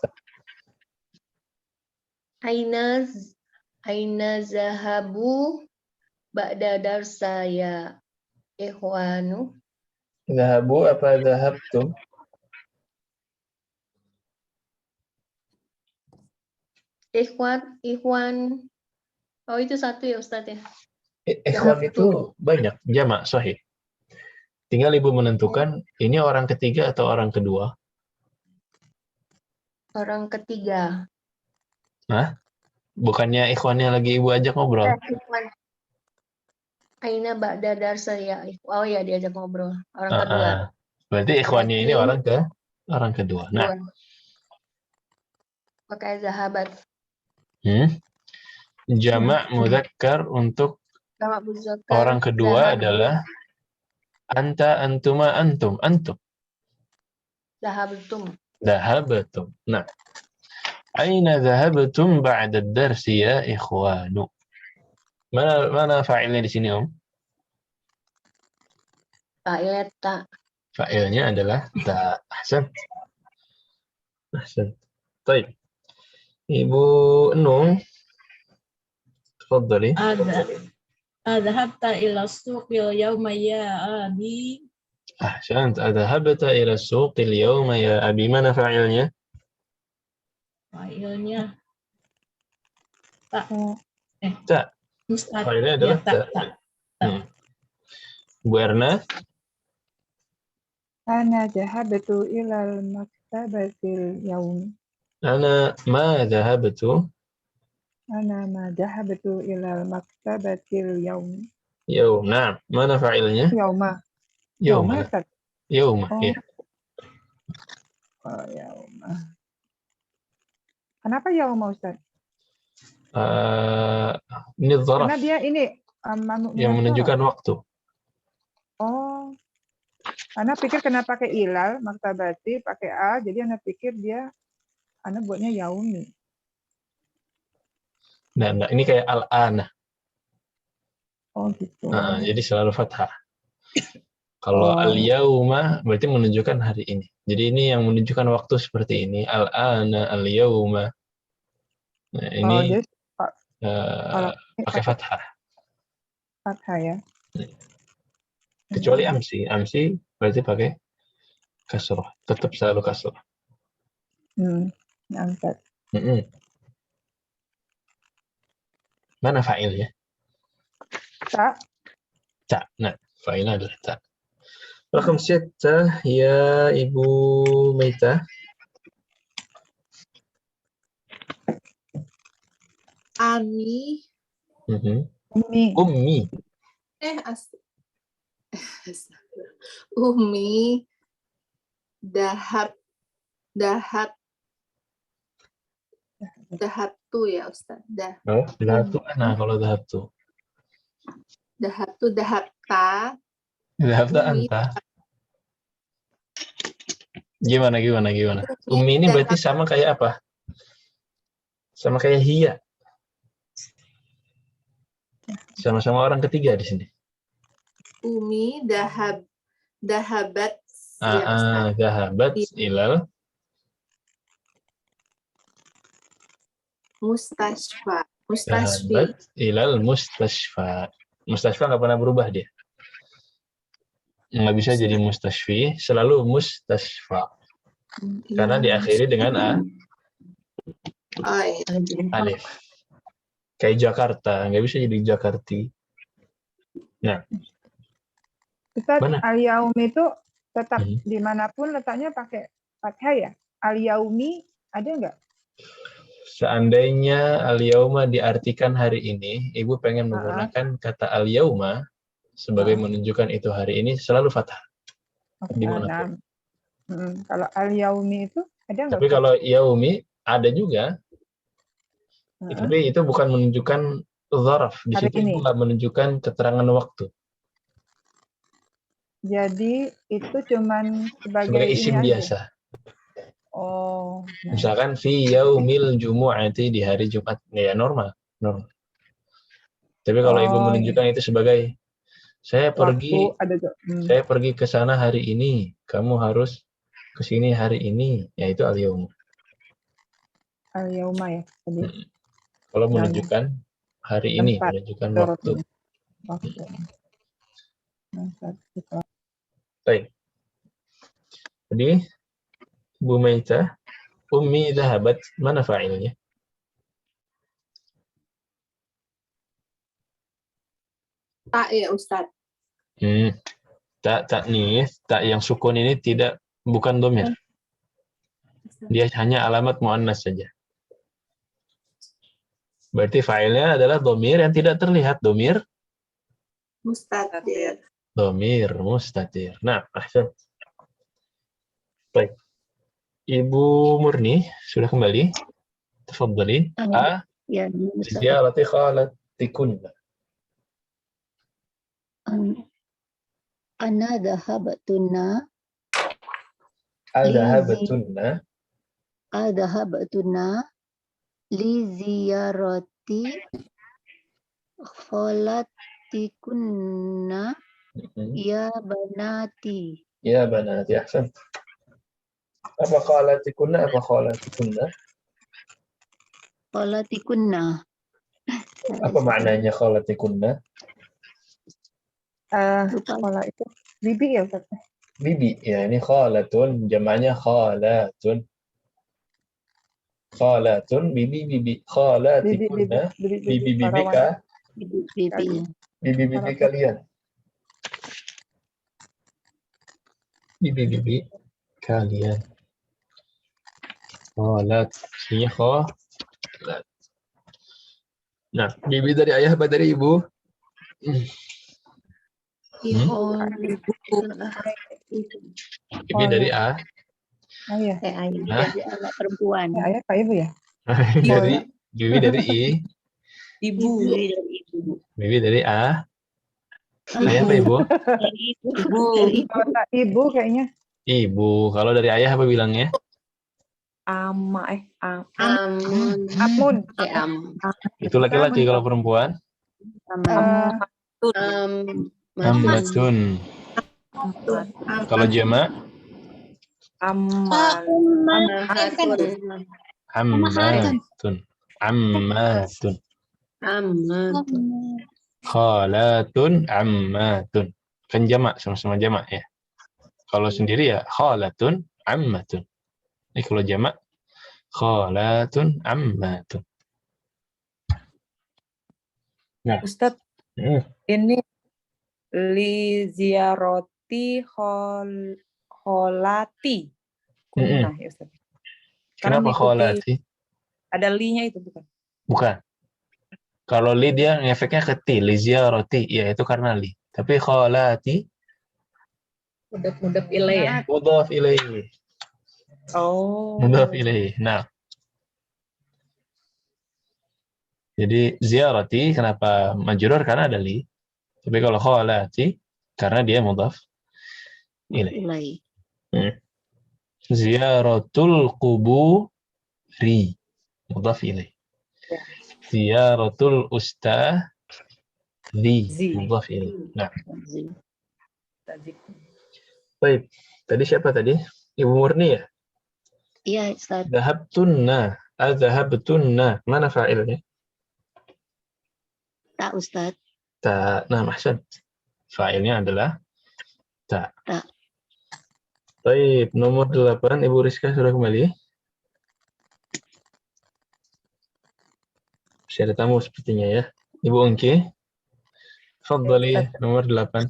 Aina zahabu ba'da darsa ya ikhwanu. Zahabu apa zahabtum? Ikhwan. Oh, itu satu ya Ustaz ya. Ikhwan itu banyak, jamak sahih. Tinggal ibu menentukan ini orang ketiga atau orang kedua. Orang ketiga. Hah? Bukannya ikhwannya lagi ibu ajak ngobrol? Ikhwan. Aina ba'da darsa ya. Oh ya, diajak ngobrol. Orang kedua. Berarti ikhwannya ini orang kedua. Nah, pakai zahabat. Jamak mudzakkar untuk orang kedua adalah anta, antuma, antum. Antum. Zahabtum. Dhahabtum. Nah, aina dhahabtum ba'da ad-darsi ya ikhwanu? Mana fa'ilnya di sini, Om? Fa'ilnya ta. Fa'ilnya adalah ta. Ahsan. Ahsan. Baik. Ibu Nung, tafadhali. Adhabta ila suqil yawma ya abi. Ahsant. Adhabta ila suqil yawma ya abi. Mana fa'ilnya? Fa'ilnya tak. Ta. Mustad. Fa'ilnya adalah ta. Bu Erna? Ana dhahabtu ilal maktabatil yaum. Ana ma dhahabtu. Ana ma dhahabtu ilal maktabatil yaum. Yaum. Nah, mana fa'ilnya? Yauma. Yauma. Ustaz. Yauma, ya. Oh, yauma. Kenapa yauma, Ustaz? Ini dzaraf. Karena dia ini yang menunjukkan waktu. Oh. Ana pikir kena pakai ilal, maktabati pakai a, jadi ana pikir dia ana buatnya yaumi. Nah, ini kayak al-ana. Oh gitu. Nah, jadi selalu fathah. Kalau al-yauma berarti menunjukkan hari ini. Jadi ini yang menunjukkan waktu seperti ini. Al-ana, al-yauma. Nah, ini pakai fathah. Fathah ya. Kecuali amsi. Amsi berarti pakai kasrah. Tetap selalu kasrah. Angkat. Mana fa'ilnya? Ta. Ta. Nah, fa'ilnya adalah ta. Rakam 6 ya Ibu Meita. Ami. Ummi. Ummi. Dahabtu ya Ustaz. Dahabtu ana kalau dahabtu. Dahabtu, dahabta. Dahabta anta. Gimana? Ummi ini berarti sama kayak apa? Sama kayak hiya. Sama-sama orang ketiga di sini. Umi dahabat dahabat ilal mustashfa. Dahabat ilal mustashfa. Mustashfa nggak pernah berubah dia. Nggak bisa jadi mustashfi, selalu mustashfa. Karena diakhiri dengan a. Alif. Kayak Jakarta, nggak bisa jadi Jakarti. Nah, Ustaz, al-yaumi itu tetap dimanapun letaknya pakai fathah ya? Al-yaumi ada nggak? Seandainya al-yauma diartikan hari ini, Ibu pengen menggunakan kata al-yauma sebagai menunjukkan itu hari ini, selalu fathah. Dimanapun. Kalau al-yaumi itu ada nggak? Tapi kalau yaumi ada juga. Tapi itu bukan menunjukkan dzaraf. Di situ itu nggak menunjukkan keterangan waktu. Jadi itu cuman sebagai isim biasa. Oh. Misalkan fi yaumil jumu'ati di hari Jumat, ya normal. Tapi kalau Ibu menunjukkan itu sebagai saya pergi ke sana hari ini, kamu harus ke sini hari ini, yaitu al-yaum. Al-yauma ya tadi. Kalau menunjukkan hari ini, menunjukkan waktu. Baik. Jadi Bu Meita, Ummi dhahabat, mana fa'ilnya? Ta ya Ustaz. Tak ta'nis, tak yang sukun ini bukan dhamir. Dia hanya alamat muannas saja. Berarti fa'ilnya adalah domir yang tidak terlihat. Domir Mustatir. mustatir. Nah, ahsan. Baik. Ibu Murni sudah kembali. Tafadhali. Ya, Ustaz. Ziyarati khalatikunna. Ana dhahabtunna Adhahabtuna li ziyarati kholatikunna ya banati. Ya banati, ahsan. Apa khalatikunna apa khalatikunna? Kholatikunna. Apa maknanya khalatikunna? Sekolah itu bibi ya Ustaz? Bibi, ya ini khalatun, jamaknya khalatun. Khalatun, bibi, khalatikunna, bibi kah? Bibi kalian. Bibi kalian. Khalat, ini khalat. Nah, bibi dari ayah apa dari ibu? Bibi dari A. Ayah. Dari anak perempuan. Ayah Pak Ibu ya? Bibi dari I. Ibu. Bibi dari A. Ayah apa ibu? Ibu kayaknya. Ibu. Kalau dari ayah apa bilangnya? Amun. Itu laki-laki, kalau perempuan? Ammatun. Kalau jamak? Ammatun. Khalatun ammatun. Kan jamak, sama-sama jamak ya. Kalau sendiri ya khalatun ammatun. Ini kalau jamak khalatun ammatun. Nah, Ustaz, ini li ziyarati kholati kunnah ya Ustaz. Kenapa kholati? Ada li-nya itu bukan? Bukan. Kalau li dia ngefeknya ke ti, li ziyarati, ya itu karena li. Tapi kholati Mudaf ilaih ya. mudhaf ilaih. Oh. Mudhaf ilaih. Nah. Jadi ziyarati kenapa majrur karena ada li. Tapi kalau kholati karena dia mudhaf ilaih. Ziyaratul quburi mudhaf ilaih. Ziyaratul ustadzi mudhaf ilaih. Nah. Baik. Tadi siapa tadi? Ibu Murni ya? Iya, Ustaz. Dhahabtunna. Adzahabtunna. Mana fa'ilnya? Tak, Ustaz. Ta. Nah, mahsan. Fa'ilnya adalah ta. Baik, nomor 8 Ibu Rizka sudah kembali. Masih ada tamu sepertinya ya. Ibu Ongki. Fadhali nomor 8.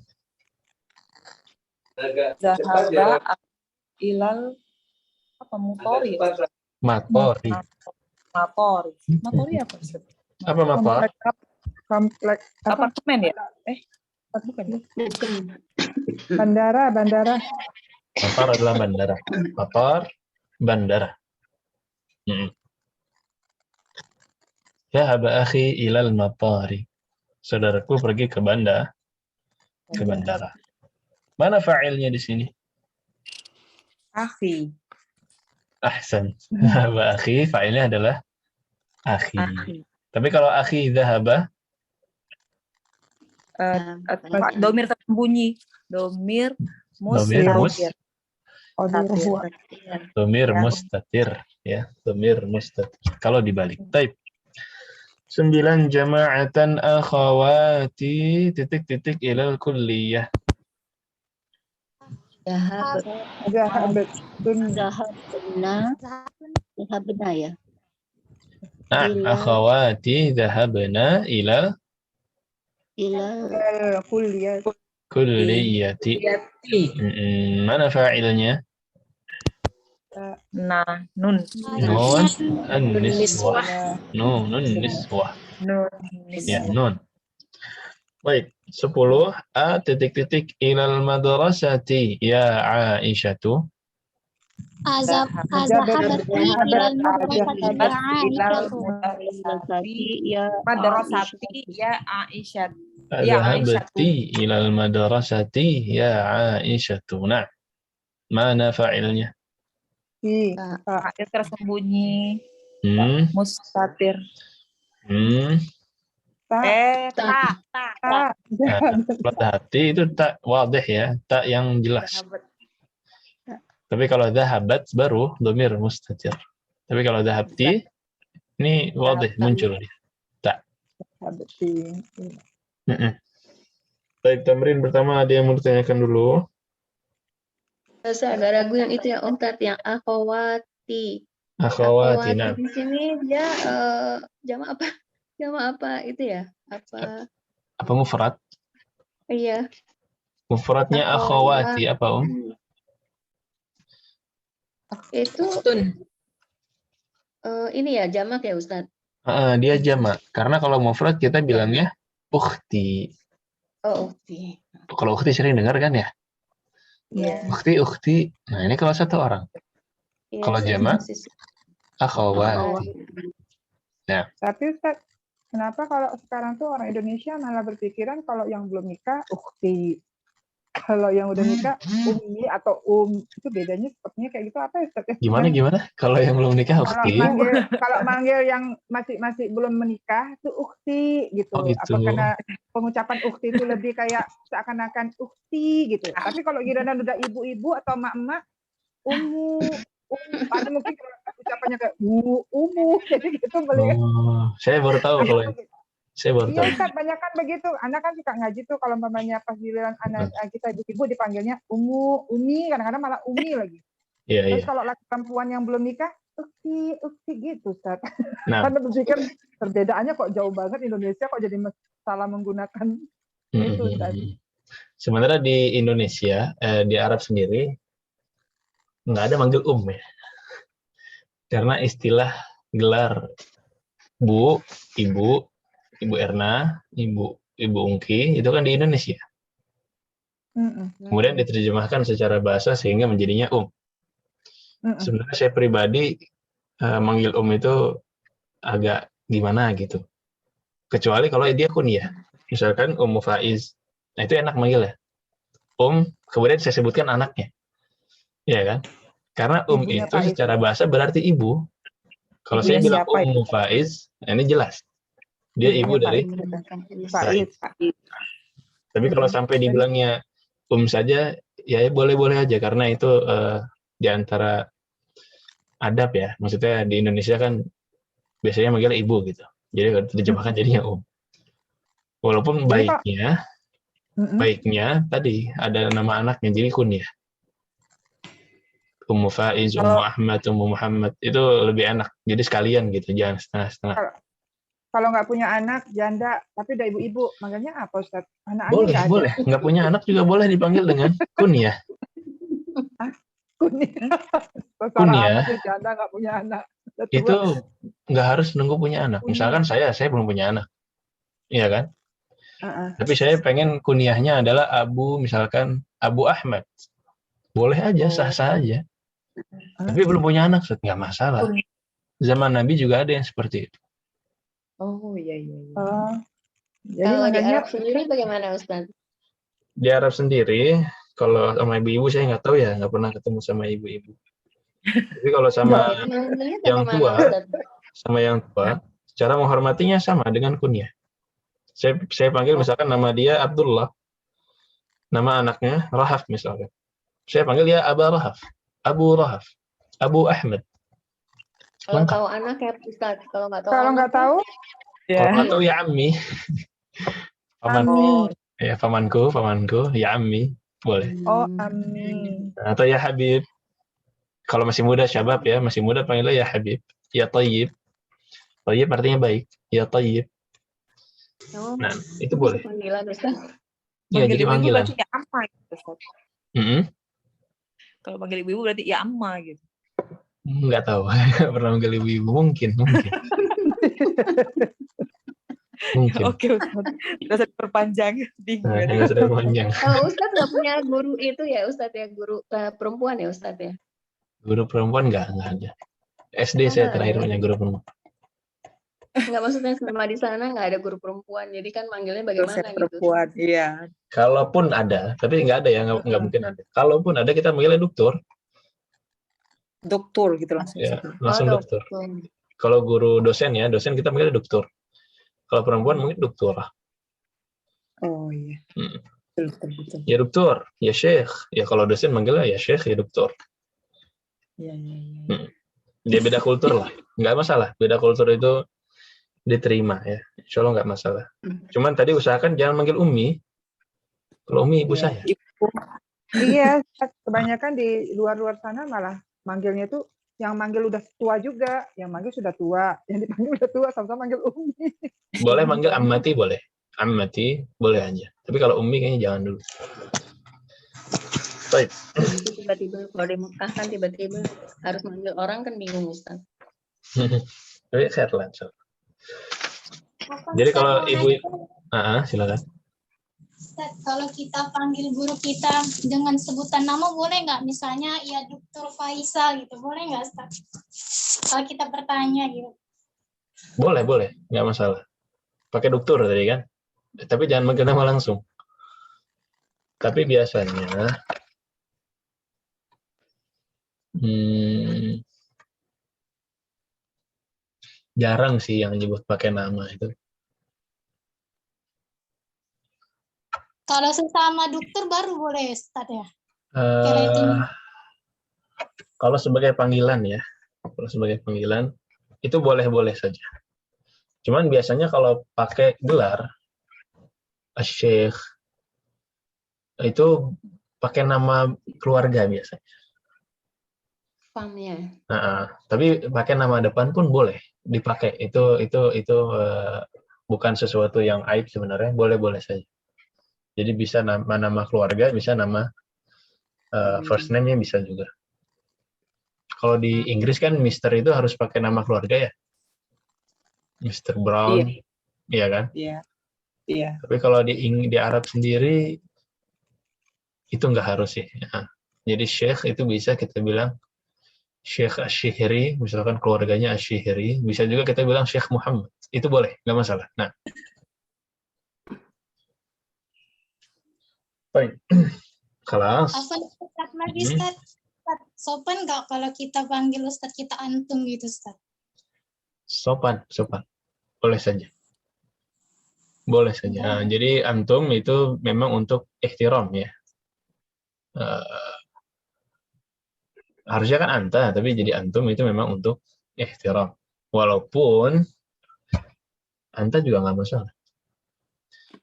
Zahaba ilal apa motori? Matori. Motori apa Ustaz? Apa mator? Kompleks Apartemen ya? Bukan. Bandara. Mator adalah bandara. Mator, bandara. Ya haba akhi ilal matari. Saudaraku pergi ke bandara. Mana fa'ilnya di sini? Akhi. Ahsan. Haba akhi, fa'ilnya adalah akhi. Tapi kalau akhi dhahaba, Domir tersembunyi. Domir mustatir. Ya, domir mustatir. Kalau dibalik. Taib. 9 jama'atan akhawati titik ilal kulliyah. Dhahabna ya. Akhawati dhahabna ilal kulliyati. Mana fa'ilnya? Nah, nun. Nun Ayatnya an-niswah. Nah, Nun niswah. Nun. Ya, Niswah. nun. Baik, 10 a titik-titik ilal madrasati ya Aisyatu. Azahabati ilal madrasati ya Aisyatu. Madrasati ya Aisyah. Dhahabti ilal madrasati ya Aisyatu. Nah, mana fa'ilnya? Fa'il tersembunyi. Hmm, Mustatir. tak. Tak. Nah, kalau dhahati itu tak wadih ya, tak yang jelas. Tapi kalau dhahabat baru dhamir mustatir. Tapi kalau dhahabti ini wadih muncul dia. Tak. Baik, tamrin pertama ada yang mau ditanyakan dulu. Saya agak ragu yang itu ya Om Tat, yang akhwati. Akhawati, nah. Di sini dia jama apa? Jama apa itu ya? Apa mufrad? Iya. Mufradnya akhawati apa Itu ini ya jamak ya Ustaz? Dia jamak. Karena kalau mufrad kita bilangnya ukhti. Oh, ukhti. Kalau ukhti sering dengar kan ya? Iya. Ukhti. Nah, ini kalau satu orang. Iya, Kalau jamak akhawati. Ya. Tapi Ustaz, kenapa kalau sekarang tuh orang Indonesia malah berpikiran kalau yang belum nikah ukhti. Kalau yang udah nikah ummi atau itu bedanya sepertinya kayak gitu apa ya Ustaz? Gimana? Kalau yang belum nikah ukhti. Kalau manggil yang masih belum menikah itu ukhti gitu. Oh, gitu. Apa karena pengucapan ukhti itu lebih kayak seakan-akan ukhti gitu. Tapi kalau giliran udah ibu-ibu atau emak-emak ada mungkin ucapannya kayak umu jadi gitu beli. Saya baru tahu kalau itu. Saya baru tahu. Iya Ustaz, banyak kan begitu. Anak kan suka ngaji tuh kalau mamanya pas giliran anak kita ibu dipanggilnya umi, kadang-kadang malah umi lagi. Iya, Terus kalau laki perempuan yang belum nikah, ukti gitu Ustaz. Nah. Karena berpikir perbedaannya kok jauh banget Indonesia kok jadi salah menggunakan itu Ustaz. Sebenarnya di Indonesia, di Arab sendiri nggak ada manggil ya. Karena istilah gelar Bu, Ibu Erna, Ibu Ungki itu kan di Indonesia. Kemudian diterjemahkan secara bahasa sehingga menjadinya Sebenarnya saya pribadi manggil itu agak gimana gitu. Kecuali kalau dia kunyah. Misalkan Ummu Faiz. Nah itu enak manggil ya. Kemudian saya sebutkan anaknya. Iya kan? Karena Ibunya itu Faiz. secara bahasa berarti ibu. Kalau saya bilang Ummu Faiz, nah ini jelas. Dia ibu dari Faiz. Tapi kalau sampai dibilangnya saja, ya boleh-boleh aja karena itu di antara adab ya. Maksudnya di Indonesia kan biasanya manggil ibu gitu. Jadi kalau diterjemahkan jadinya Walaupun baiknya tadi ada nama anaknya jadi kunyah. Ummu Faiz, Ummu Ahmad, Ummu Muhammad itu lebih enak. Jadi sekalian gitu, jangan setengah-setengah. Kalau nggak punya anak, janda, tapi udah ibu-ibu, manggilnya apa Ustaz? Boleh. Nggak punya anak juga boleh dipanggil dengan kunyah. Kunyah. Janda nggak punya anak. Itu nggak harus nunggu punya anak. Misalkan saya belum punya anak. Iya kan? Tapi saya pengen kunyahnya adalah misalkan Abu Ahmad. Boleh aja, sah-sah aja. Tapi belum punya anak, nggak masalah. Zaman Nabi juga ada yang seperti itu. Oh iya. Jadi kalau di Arab sendiri bagaimana Ustaz? Di Arab sendiri, kalau sama ibu-ibu saya nggak tahu ya, nggak pernah ketemu sama ibu-ibu. Tapi kalau sama yang tua, cara menghormatinya sama dengan kunyah. Saya panggil misalkan nama dia Abdullah, nama anaknya Rahaf misalkan. Saya panggil dia Aba Rahaf, Abu Rahaf, Abu Ahmad. Kalau tahu anak ya Ustaz, kalau nggak tahu ya Ammi. Pamanku, ya Ammi, boleh. Oh, Ammi. Atau ya Habib. Kalau masih muda syabab ya, masih muda panggilnya ya Habib, ya Tayyib. Tayyib artinya baik, ya Tayyib. Nah, itu boleh. Panggilan Ustaz. Iya, jadi panggilan. Berarti ya amma gitu. Kalau panggil ibu berarti ya amma gitu. Nggak tahu. Nggak pernah manggil ibu-ibu. Mungkin. Mungkin. Oke, Ustaz. Nggak usah diperpanjang. Bingung Nah, ya. yang sudah panjang. Kalau Ustadz nggak punya guru itu ya Ustadz ya, guru perempuan ya Ustadz ya? Guru perempuan nggak ada. SD saya Nggak terakhir ada. punya guru perempuan. Nggak, maksudnya selama di sana nggak ada guru perempuan, jadi kan manggilnya bagaimana Dosen gitu? perempuan, iya. Kalaupun ada, tapi nggak ada ya, nggak mungkin ada. Kalaupun ada, kita manggilnya dokter. Dokter gitu langsung. Ya, Ustaz. langsung dokter. Kalau guru dosen ya, dosen kita manggilnya dokter. Kalau perempuan mungkin doktora. Oh iya. Betul. Ya dokter, ya syekh. Ya kalau dosen manggilnya ya syekh, ya dokter. Iya. Dia beda kultur lah, nggak masalah. Beda kultur itu diterima ya, insya Allah nggak masalah. Cuman tadi usahakan jangan manggil Umi. Kalau Umi ibu saya. Iya, kebanyakan di luar sana malah manggilnya tuh yang manggil udah tua juga, yang manggil sudah tua, yang dipanggil udah tua, sama-sama manggil Umi. Boleh manggil Ammati, boleh. Ammati boleh aja. Tapi kalau Umi kayaknya jangan dulu. Baik. Tiba-tiba kalau di Mekah kan tiba-tiba harus manggil orang kan bingung Ustaz. Tapi sehat lah. Jadi kalau ibu, silakan. Ustaz, kalau kita panggil guru kita dengan sebutan nama boleh nggak? Misalnya ya Dr. Faisal gitu, boleh nggak Ustaz? Kalau kita bertanya gitu. Boleh, nggak masalah. Pakai dokter tadi kan. Tapi jangan manggil nama langsung. Tapi biasanya jarang sih yang nyebut pakai nama itu. Kalau sesama dokter baru boleh Ustaz ya? Kalau sebagai panggilan ya, itu boleh-boleh saja. Cuman biasanya kalau pakai gelar Syekh itu pakai nama keluarga biasanya. Pamnya. Tapi pakai nama depan pun boleh dipakai. Itu bukan sesuatu yang aib sebenarnya, boleh-boleh saja. Jadi bisa nama keluarga, bisa nama first name-nya bisa juga. Kalau di Inggris kan Mister itu harus pakai nama keluarga ya. Mr. Brown, iya kan? Iya. Tapi kalau di Arab sendiri itu nggak harus sih. Ya. Jadi Syekh itu bisa kita bilang Syekh Ash-Shihri, misalkan keluarganya Ash-Shihri, bisa juga kita bilang Syekh Muhammad. Itu boleh, nggak masalah. Nah, baik. Kelas. Apa lagi Ustaz? Sopan nggak kalau kita panggil Ustaz kita antum gitu Ustaz? Sopan. Boleh saja. Jadi antum itu memang untuk ihtiram ya. Harusnya kan anta, tapi jadi antum itu memang untuk ihtiram. Walaupun anta juga nggak masalah.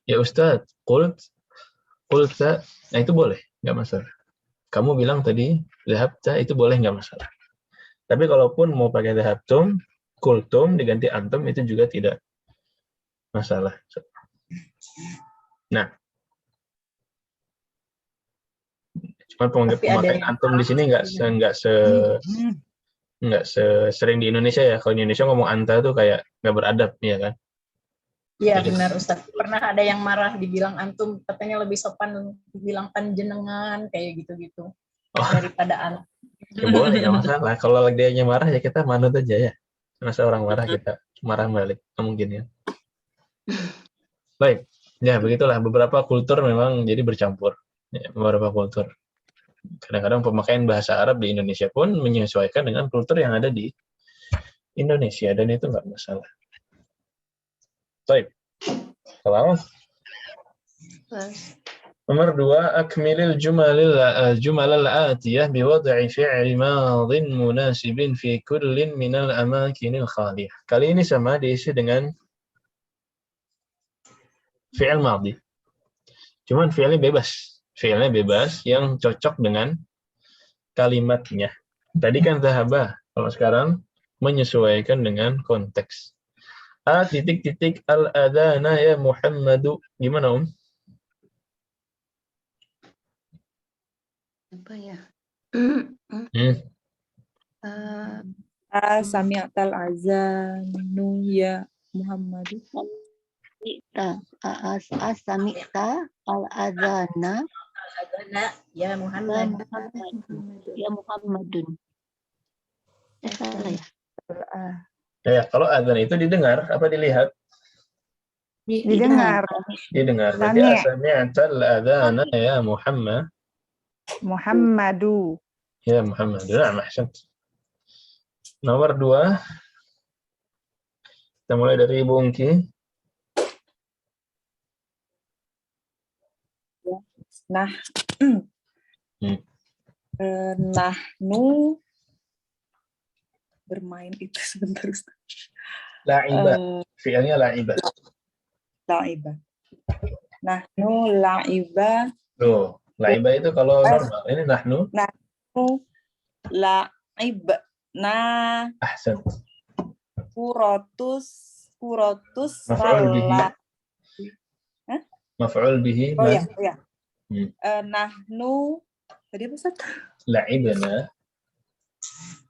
Ya Ustaz, qulta, nah itu boleh, nggak masalah. Kamu bilang tadi dhahabta, itu boleh, nggak masalah. Tapi kalaupun mau pakai dhahabtum, qultum diganti antum, itu juga tidak masalah. Nah, cuma pemakaian antum di sini nggak sering di Indonesia ya. Kalau di Indonesia ngomong anta tuh kayak nggak beradab, ya kan? Iya benar Ustaz. Pernah ada yang marah dibilang antum, katanya lebih sopan dibilang panjenengan kayak gitu-gitu daripada anak. Ya boleh, nggak masalah. Kalau dia marah ya kita manut aja ya. Masa orang marah kita marah balik, nggak mungkin ya. Baik, ya begitulah. Beberapa kultur memang jadi bercampur. Ya, beberapa kultur. Kadang-kadang pemakaian bahasa Arab di Indonesia pun menyesuaikan dengan kultur yang ada di Indonesia, dan itu nggak masalah. Baik. Kelas. Nomor 2, akmilil jumalal atiyah biwad'i fi'li madhin munasibin fi kullin minal amakinil khaliyah. Kali ini sama diisi dengan fi'il madhi. Cuman fi'ilnya bebas yang cocok dengan kalimatnya. Tadi kan dhahaba, kalau sekarang menyesuaikan dengan konteks. Titik-titik al-adana ya Muhammadu. Gimana Apa ya? Sami'tal azanu ya Muhammadu. Sami'ta al-adhana Ya Muhammad. ya Muhammadun. Salah ya? Ya, kalau adzan itu didengar apa dilihat? Didengar. Didengar. Berarti sami'tal adzana ya Muhammad. Muhammadu. Ya Muhammad. Nah, ahsant. Nomor 2. Kita mulai dari Ibu Ungki. Nah, nahnu bermain itu sebentar Ustaz. La'iba. Fi'ilnya la'iba. La'iba. Nahnu la'iba. Loh, la'iba itu kalau normal. Ini nahnu. Nahnu la'ib. Nah. Ahsan. Kurotus Maf'ul bihi. Hah? Maf'ul bihi. Oh ya, oh ya. Nahnu tadi apa Ustaz? La'ibna.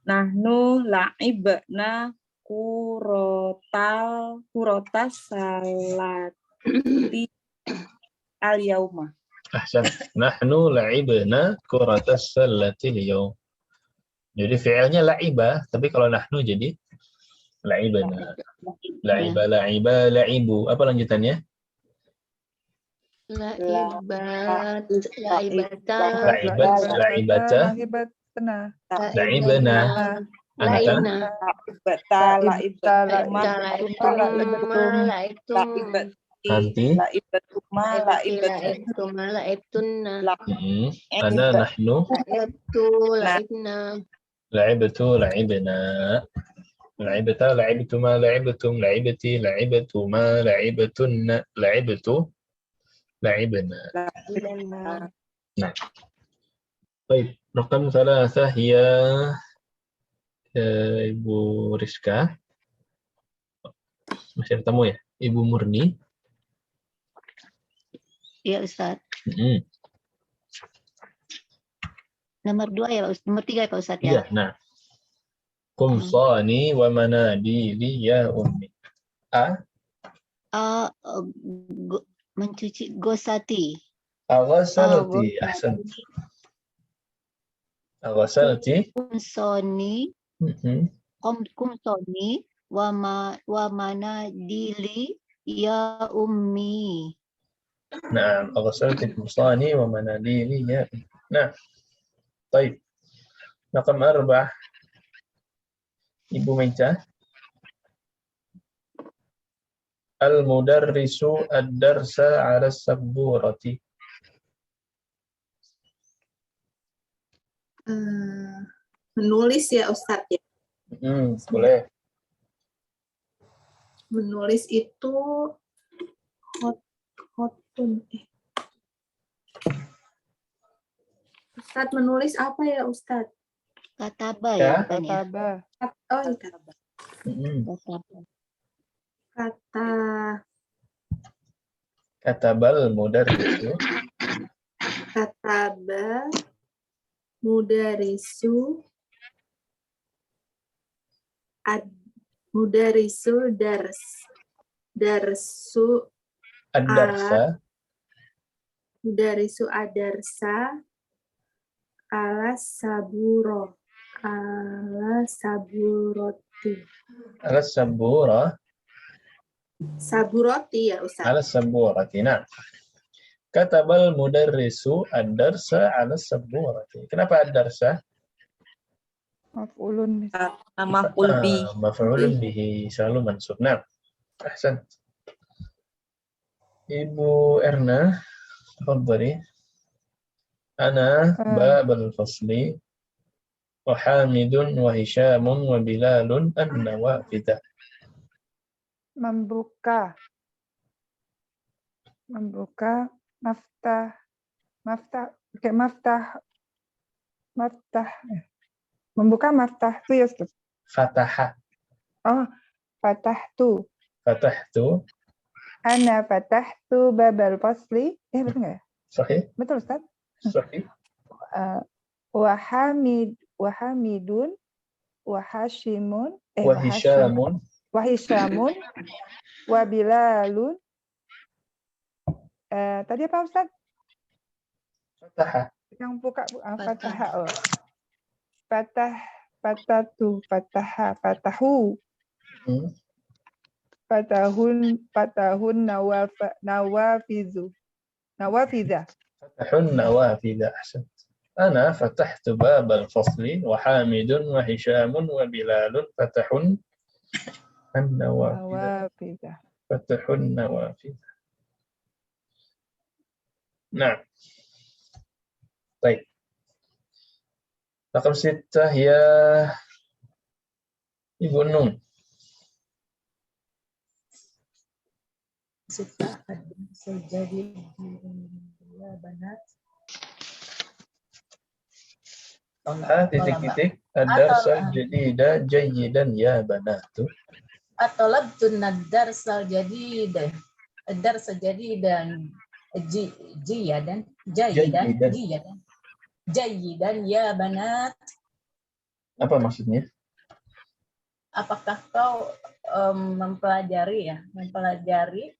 Nahnu la'ibna kurotas salati al-yauma. Ahsan. Nahnu la'ibna kuratas salati al-yaum. Jadi fi'ilnya la'iba, tapi kalau nahnu jadi la'ibna. La'iba, la'iba, la'ibu. Apa lanjutannya? La'ibat, la'ibata, La'ibana. la'ibna. Nanti ada nahnu la'ibtu la'ibna la'ibta la'ibtuma la'ibtum la'ibti la'ibtuma la'ibtunna la'ibtu la'ibna. Nah. Baik, rakam 3 hiya Ibu Rizka. Masih ketemu ya? Ibu Murni. Iya Ustaz. Nomor 2 ya Pak Ustaz. Nomor 3 ya Pak Ustaz ya. Iya, nah. Kumsani wa manadili ya ummi. Mencuci gosati. Aghasalti, ahsan. Aghasalti. Kumsoni wa manadili ya ummi. Nah, aghasalti kumsani wa manadili ya ummi. Nah. Baik. Rakam 4. Ibu Meca. Al-mudarrisu ad-darsa 'ala as-sabburati. Menulis ya Ustadz ya. Boleh. Menulis itu Ustadz menulis apa ya Ustadz? Kataba ya. Kataba. Oh, kataba. Katabal mudarrisu. Kataba mudarisu darsu Ad-darsa. Mudarisu ad-darsa ala saburoti. Ala sabura. Saburoti ya Ustaz. Ala saburati. Nah. Katabal mudarrisu ad-darsa ala saburati. Kenapa ad-darsa? Maf'ulun maf'ulun bihi selalu mansub. Nah, ahsan. Ibu Erna, tafadhali. Ana babal fasli wa Hamidun wa Hisyamun wa Bilalun an-nawafida. Membuka membuka maftah itu ya Ustaz. Fataha. Oh, fatahtu. Ana fatahtu babal fasli. Betul nggak ya? Sahih. Betul Ustaz. Sahih. Wa Hamidun wa Hashimun, wa Hisyamun, wa Hisyamun, wa Bilalun. Tadi apa Ustaz? fataha. Yang buka Fatah. fataha. Oh. Fatatu, fataha, fatahu. Fatahun nawafizu. Nawafidha. Fatahun nawafidha. Ahsan. Ana fatahtu babal fasli wa Hamidun wa Hisyamun wa Bilalun fatahun an-nawafidha. Fatahun nawafidha. Nah. Baik. Rakam 6 ya Ibu Nun. Jadi ya banat. Titik-titik ad-darsal jadida jayyidan ya banatu. At-talabtu ad-darsal jadida. Ad-darsal jadidan jiyadan jayyidan ya banat. Apa maksudnya? Apakah kau mempelajari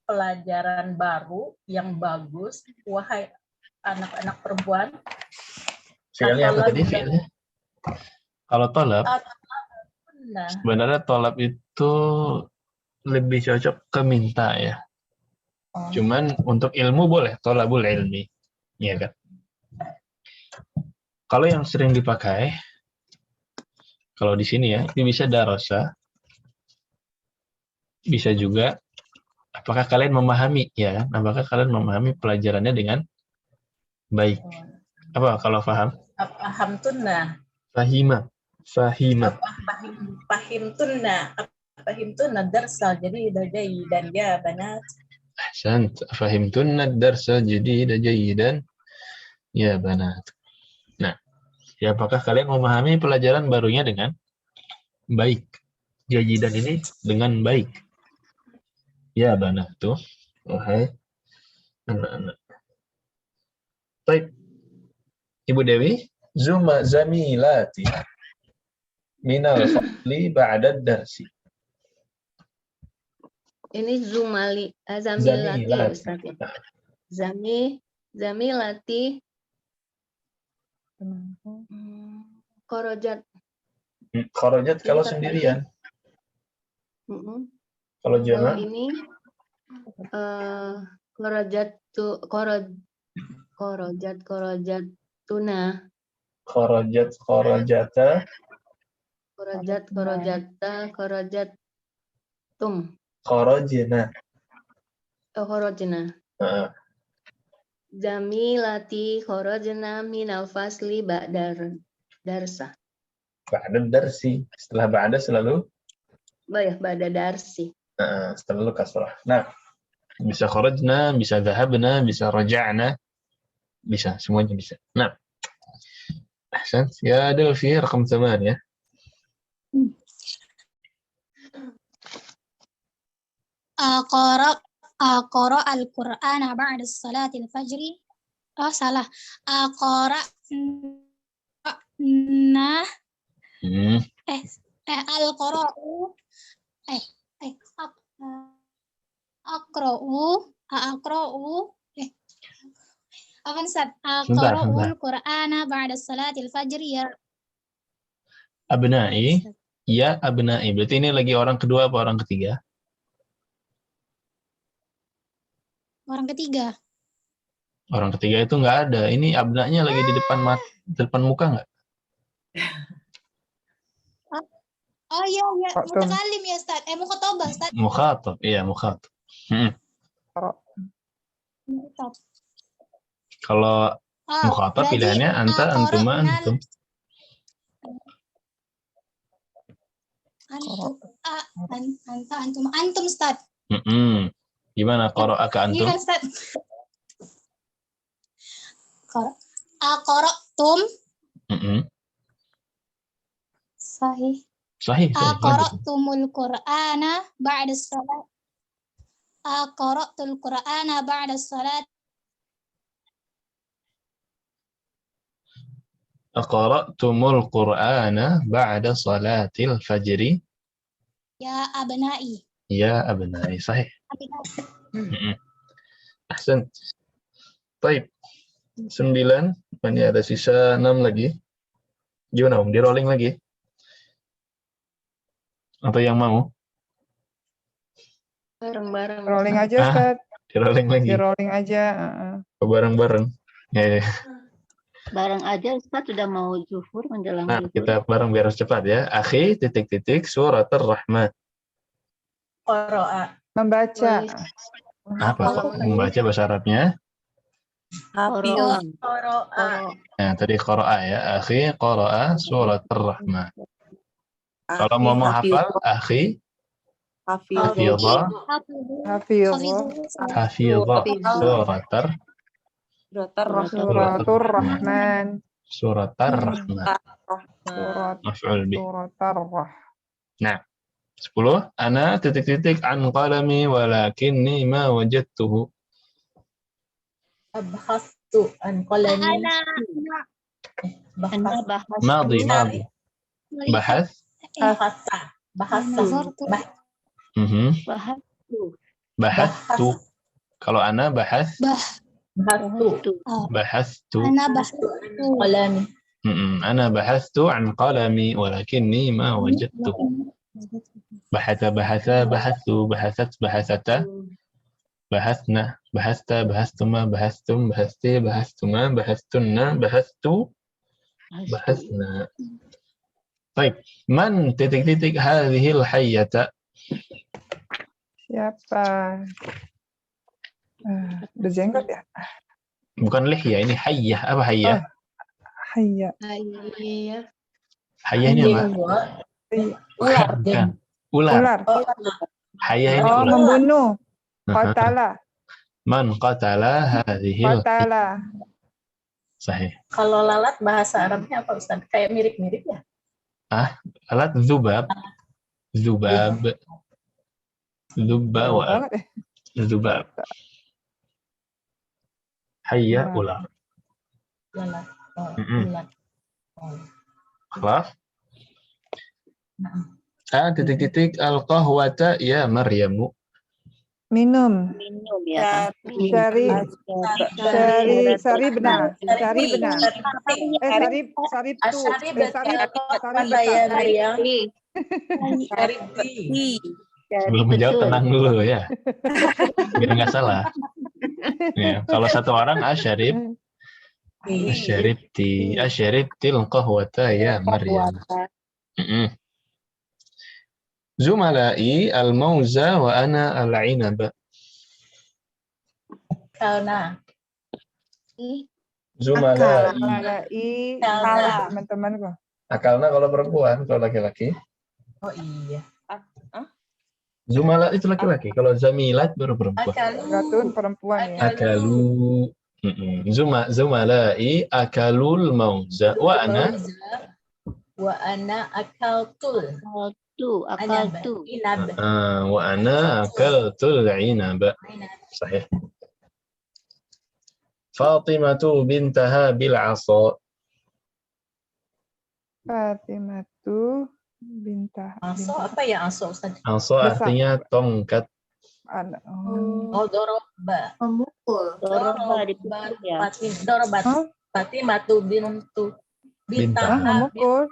pelajaran baru yang bagus, wahai anak-anak perempuan? Fi'ilnya apa tadi fi'ilnya? Kalau tolab, sebenarnya tolab itu lebih cocok ke minta ya. Cuman untuk ilmu boleh, tolabul ilmi. Iya kan? Kalau yang sering dipakai, kalau di sini ya, ini bisa darasa. Bisa juga, apakah kalian memahami? Ya kan? Apakah kalian memahami pelajarannya dengan baik? Apa kalau paham? Paham tunna. Fahima. Pahim tunna darsal jadi dajai dan ya banat. Ahsan. Fahim tunna darsal jadi dajai dan ya banat. Nah, ya apakah kalian memahami pelajaran barunya dengan baik? Jayidan ini dengan baik. Ya banat tuh. Wahai anak-anak. Baik. Ibu Dewi, zamilati minal fadli ba'da darsi. Ini zamilati ya Ustaz. Zamilati korojat. Korojat kalau sendirian. Kalau jamaah? Kalau ini korojat tuna. Korojata. Korojat tum. Korojina. Korojina. Jamilati korojna minal fasli ba'dar darsa. Ba'da darsi. Setelah ba'da selalu? Ba'da darsi. Selalu kasrah. Nah, bisa korojna, bisa dhahabna, bisa raja'na. Bisa, semuanya bisa. Nah, ahsan. Ya Delfi, rakam 8 ya. Aqra al-Qur'ana ba'da salatil fajri. Oh, salah. Aqra'na al-Qur'u Aqra'u apa Ustaz? Aqra'ul Qur'ana ba'da salatil fajri ya. Abna'i. Ya abna'i. Berarti ini lagi orang kedua apa orang ketiga? Orang ketiga. Orang ketiga itu nggak ada. Ini abna'nya lagi di depan muka nggak? Oh iya, mutakalim ya Ustaz. Mukhatabah Ustaz. Mukhatab, iya mukhatab. Kalau mukhatab pilihannya anta, antuma, antum. Anta, antum Ustaz. Gimana qara'a antum? Iya Ustaz. Aqra'tum. Sahih. Aqra'tumul Qur'ana ba'da salat. Aqra'tul Qur'ana ba'da salat. Aqra'tumul Qur'ana ba'da salatil fajri? Ya abnai. Ya abnai. Sahih. Abnai. Ahsan. Baik. 9. Ini ada sisa 6 lagi. Gimana, Di rolling lagi? Atau yang mau? Bareng-bareng. Rolling aja, Ustaz. Di rolling lagi. Di rolling aja. Bareng-bareng. Ya. Bareng aja Ustaz, sudah mau zuhur, menjelang Nah, zuhur. kita bareng biar cepat ya. Akhi titik-titik surat Ar-Rahman. Qara'a. Membaca. Apa? Membaca bahasa Arabnya? Qara'a. Nah, tadi qara'a ya. Akhi qara'a surat Ar-Rahman. Kalau mau menghafal, akhi hafidha Suratur Rahman. Surat Ar-Rahman. Maf'ul bih. Nah, 10. Ana titik-titik an qalami walakinni ma wajadtuhu. Abhastu an qalami. Anda Madi. Bahas. Bahastu. Kalau ana bahastu. Ana bahastu qalami. Ana bahastu an qalami walakinni ma wajadtuhu. Bahatha, bahastu, bahasat, bahasata, bahasna, bahasta, bahastuma, bahastum, bahasti, bahastuma, bahastunna, bahastu, bahasna. Baik, man titik-titik hadhil hayyata? Siapa? Berjenggot ya? Bukan lihya, ini hayyah. Apa hayyah? Hayya. Hayyah ini apa? Bukan. Ular. Hayyah ini ular. Membunuh. Qatala. Man qatala hadhil Qatala. Sahih. Kalau lalat bahasa Arabnya apa Ustaz? Kayak mirip-mirip ya? Alat zubab. Zubab. Zubab. Zubab. Hayya ular. Lalat. Ular. Kelas. Titik-titik al-qahwata ya Maryamu. Minum. Ya. Sari benar. Sebelum menjawab tenang dulu ya. Biar nggak salah. Ya, kalau satu orang asyarib. Asyaribtil qahwata ya Maryam. Zumalai al-mauza wa ana al-inaba. Kalna. Zumalai. Teman-temanku. Akalna kalau perempuan, kalau laki-laki. Oh iya. Zumalat itu laki-laki. Kalau zamilat baru perempuan. Gatun perempuan ya. Akalu. Zumalai akalul mauza wa ana akaltul. Akaltu. Inab. Wa ana akaltul inaba. Sahih. Fatimatu bintaha bil 'asa. Fatimatu bintah. Aso apa ya aso Ustaz? Aso artinya tongkat. Doroba. Memukul. Doroba dipukul ya. Dorobat. Fatimatu bintu bintah memukul.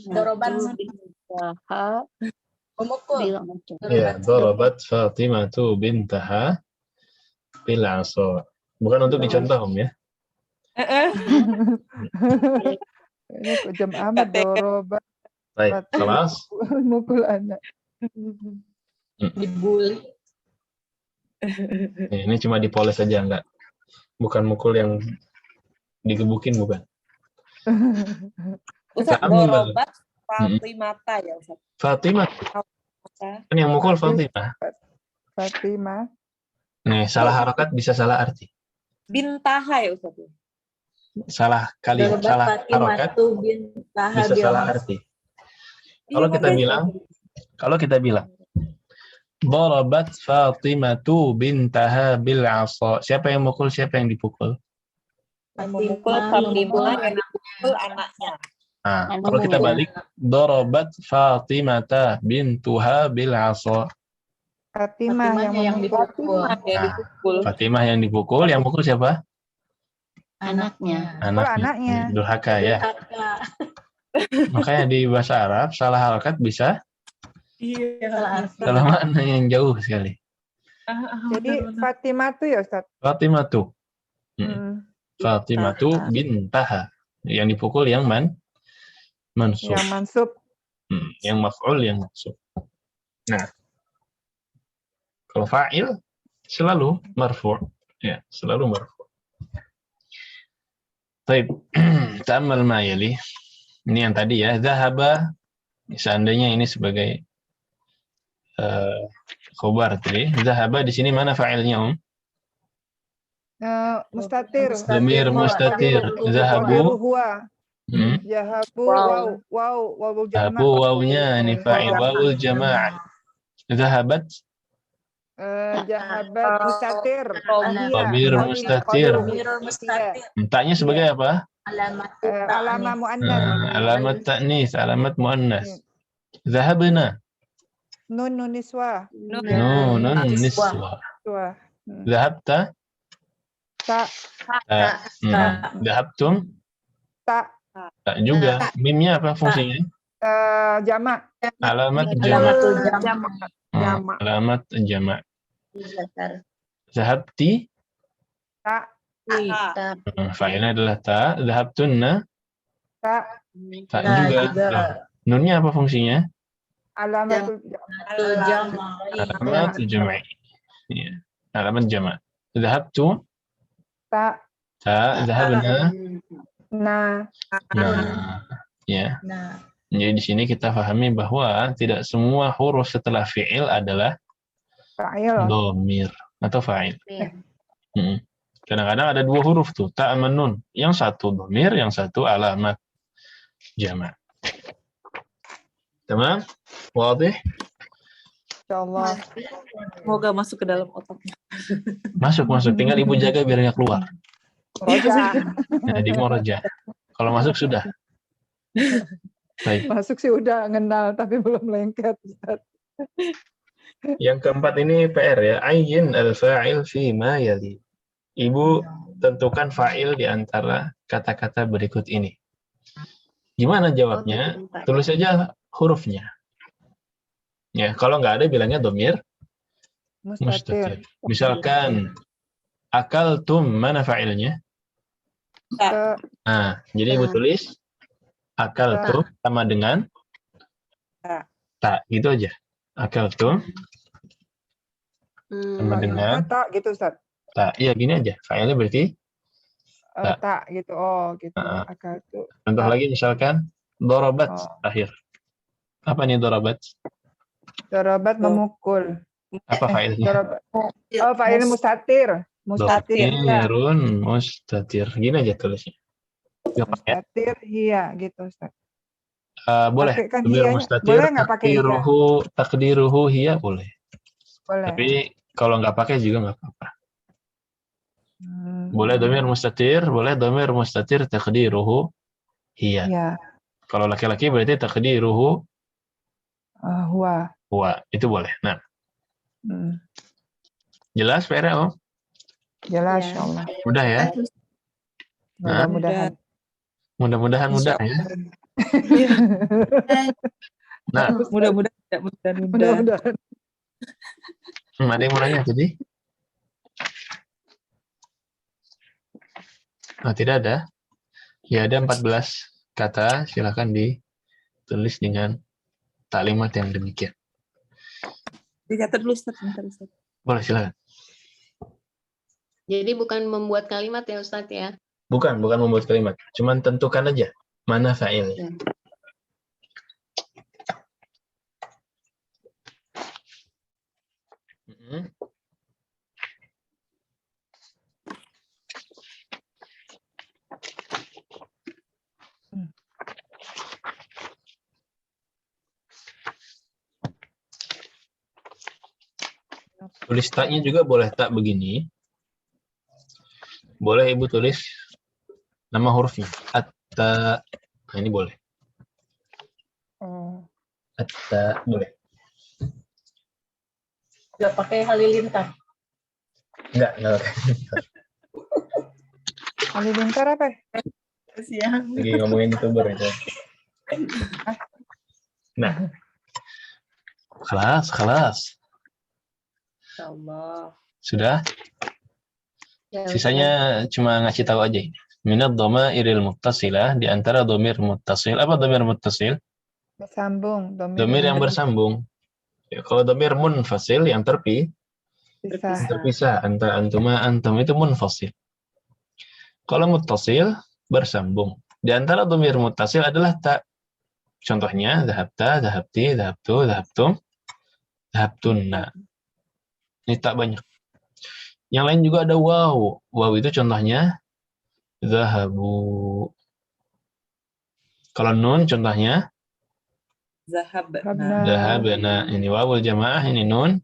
Dorobat bintaha. Memukul. Ya, dorobat Fatimatu bintaha bil 'asa. Bukan untuk dicontoh ya. Ini jam amat dorobat. Baik, kelas. Mukul anak. Dibully. Ini cuma dipoles aja enggak. Bukan mukul yang digebukin bukan. Ustaz, dorobat Fatimata ya Ustaz. Fatimah. Kan yang mukul Fatimah. Fatimah. Nih, salah harokat bisa salah arti. Bintaha ya Ustaz. Salah kalimat, salah harokat bisa salah arti. Kalau kita bilang darabat Fatimatu bintaha bil 'asa. Siapa yang mukul, siapa yang dipukul? Memukul Fatimah yang dipukul anaknya. Nah, kalau kita balik, dorobat Fatimata bintuha bil 'asha. Fatimah yang dipukul. Fatimah yang dipukul, yang mukul siapa? Anaknya. Anaknya. Durhaka ya. Makanya di bahasa Arab salah harakat bisa salah makna yang jauh sekali. Jadi Fatimah tuh ya Ustaz. Fatimah tuh. Fatimah tuh bintaha. Yang dipukul yang mansub. Yang mansub. Yang maf'ul yang mansub. Nah, kalau fa'il selalu marfu'. Ya, selalu marfu'. Baik, ta'ammal ma yali. Ini yang tadi ya, zahaba. Seandainya ini sebagai khobar tadi. Zahaba di sini mana fa'ilnya, Mustatir. Dhamir mustatir. Zahabu. Huwa. Zahabu waw jama'. Zahabu wawnya ini fa'il wawul jama'ah. Zahabat. Jahabat mustatir. Dhamir mustatir. Ta'nya sebagai apa? Alamat muannas. Alamat ta'nis, alamat muannas. Zahabna. Nun niswa. Nun niswa. Zahabta. Ta. Zahabtum. Ta. Tak juga. Mimnya apa fungsinya? Jama'. Alamat jama'. Jama'. Alamat jama'. Zahabti. Ta. Fa'ilnya adalah ta. Zahabtunna. Ta. Tak juga. Nunnya apa fungsinya? Alamat Alamat jama'. Ya. Alamat jama'. Zahabtu. Ta. Ta. Zahabna. Nah. Ya. Jadi di sini kita pahami bahwa tidak semua huruf setelah fi'il adalah Fa'il. dhamir atau fa'il. Kadang-kadang ada dua huruf tuh, ta' sama nun. Yang satu dhamir, yang satu alamat jama'. Tamam? Wadih? Insyaallah. Semoga masuk ke dalam otaknya. Masuk. Tinggal ibu jaga biar nggak keluar. Roja. Nah, di muraja. Kalau masuk sudah. Baik. Masuk sih udah ngenal tapi belum lengket Ustaz. Yang keempat ini PR ya. Ayyin al-fa'il fi ma yali. Ibu tentukan fa'il di antara kata-kata berikut ini. Gimana jawabnya? Tulis saja hurufnya. Ya, kalau nggak ada bilangnya dhamir mustatir. Misalkan akaltum, mana fa'ilnya? Nah, jadi ibu tulis akaltum sama dengan tak, gitu aja. Akaltum sama dengan tak gitu Ustaz. tak. Iya, gini aja. Fa'ilnya berarti tak gitu. Oh, gitu. Akaltum. Contoh lagi misalkan dorobat akhir. Apa nih dorobat? Dorobat memukul. Apa fa'ilnya? Fa'ilnya mustatir. Mustatirun mustatir. Gini aja tulisnya. Mustatir iya gitu Ustaz. Boleh. Kan Dhamir mustatir. Boleh nggak pakai Takdiruhu hiya boleh. Boleh. Tapi kalau nggak pakai juga nggak apa-apa. Boleh dhamir mustatir, boleh dhamir mustatir takdiruhu hiya. Iya. Kalau laki-laki berarti takdiruhu huwa. Itu boleh. Nah. Jelas PR, Om? Jelas, insyaallah. Mudah ya? Mudah-mudahan. Mudah-mudahan mudah ya. Nah, mudah-mudahan. Ada yang mau nanya tadi? Nah, tidak ada. Ya, ada 14 kata. Silakan ditulis dengan taklimat yang demikian. Dicatat dulu, Ustaz. Boleh, silakan. Jadi bukan membuat kalimat ya Ustaz ya? Bukan membuat kalimat. Cuman tentukan aja mana fa'ilnya. Tulis taknya juga boleh tak begini. Boleh ibu tulis nama hurufnya. Ta. Nah, ini boleh. Oh. Ta boleh. Nggak pakai halilintar. Enggak. Halilintar apa? Siang. Lagi ngomongin YouTuber itu. Nah. Kelas. Allah. Sudah? Ya, Sisanya cuma ngasih tahu aja ini. Minad dhamairil muttasilah, di antara dhamir muttasil. Apa dhamir muttasil? Bersambung. Dhamir yang bersambung. Ya, kalau dhamir munfasil yang terpisah antara antuma antum itu munfasil. Kalau muttasil bersambung. Di antara dhamir muttasil adalah ta. Contohnya dhahabta, dhahabti, dhahabtu, dhahabtum, dhahabtunna. Ini tak banyak. Yang lain juga ada waw. Waw itu contohnya dhahabu. Kalau nun contohnya Zahabna. dhahabna. Ini wawul jamaah, ini nun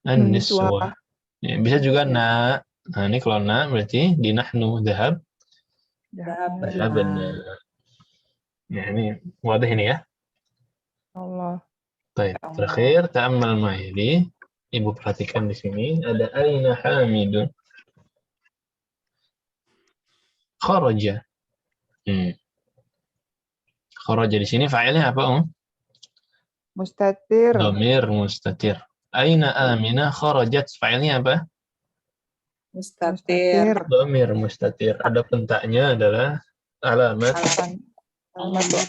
an-niswah. Ya, bisa juga na. Nah, ini kalau na berarti di nahnu dhahabna. Ya, ini wadah ini ya. Allah. Baik, terakhir ta'ammal ma'ili. Ibu perhatikan di sini ada aina hamidun. Kharaja. Kharaja di sini fa'ilnya apa, Mustatir. Dhamir mustatir. Aina Aminah kharajat, fa'ilnya apa? Mustatir. Dhamir mustatir. Ada pentaknya adalah alamat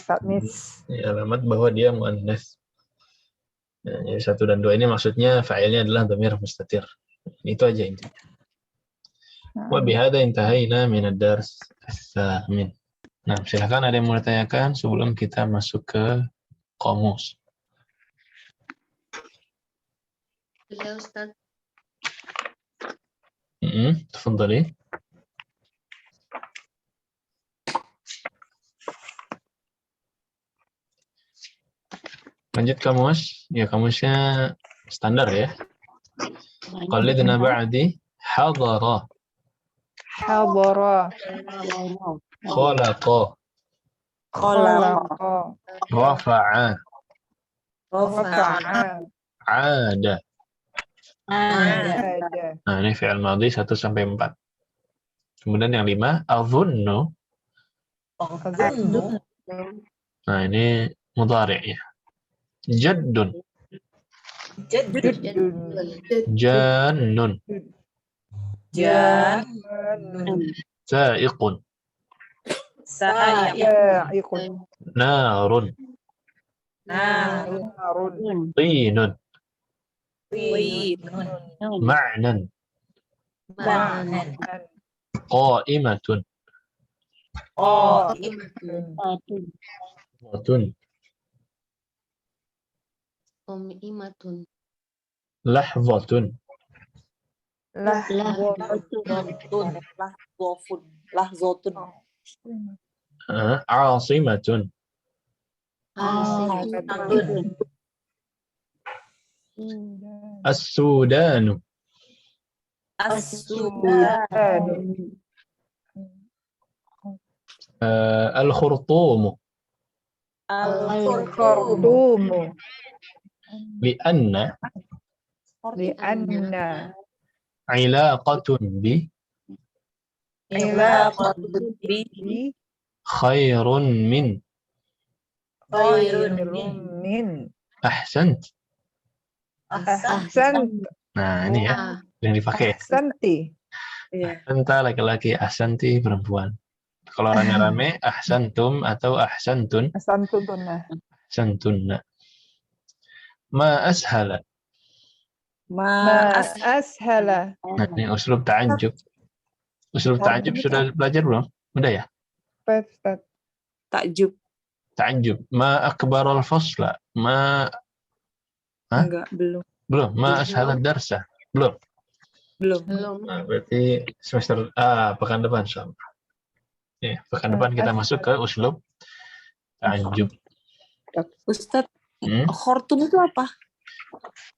Taknis. ya, alamat bahwa dia muannas. Nah, jadi 1 dan 2 ini maksudnya fa'ilnya adalah dhamir mustatir. Itu aja intinya. Wa bihadza intahaina min ad-dars ats-tsamin. Nah, silakan ada yang mau ditanyakan sebelum kita masuk ke qamus. Ya, Ustaz. Tafadhali. Lanjut kamus. Ya, kamusnya standar ya. Qalidna ba'di hadara. Hadara. Khalaqa. Khalaqa. Rafa'a. Rafa'a. Ada. Ada. Nah, ini fi'il madhi 1 sampai 4. Kemudian yang 5, azunnu. Nah, ini mudhari' ya. Jaddun. Jannun. Sa'iqun. Sa'iqun. Narun. Tinun. Ma'nan. Qa'imatun. Watun. Imatun. Lahzatun. Lahzatun. Asimatun. As-Sudanu. Al-Khurtumu. Al-Khurtumu. Lianna. Ilaqatun bi. Khairun min. Ahsant. Nah, ini ya yang dipakai. Ahsanti. Anta laki-laki, ahsanti perempuan. Kalau rame-rame ahsantum atau ahsantun. Ahsantunna. Ma ashala. Nah, ini uslub ta'ajjub. Uslub ta'ajjub sudah belajar belum? Udah ya? Takjub. Ta'ajjub. Ma akbarul fasla. Enggak, belum. Belum. Ma ashala darsa. Belum. Nah, berarti semester pekan depan insyaallah. Ya, pekan depan kita masuk ke uslub ta'ajjub. Ustadz, khortum itu apa?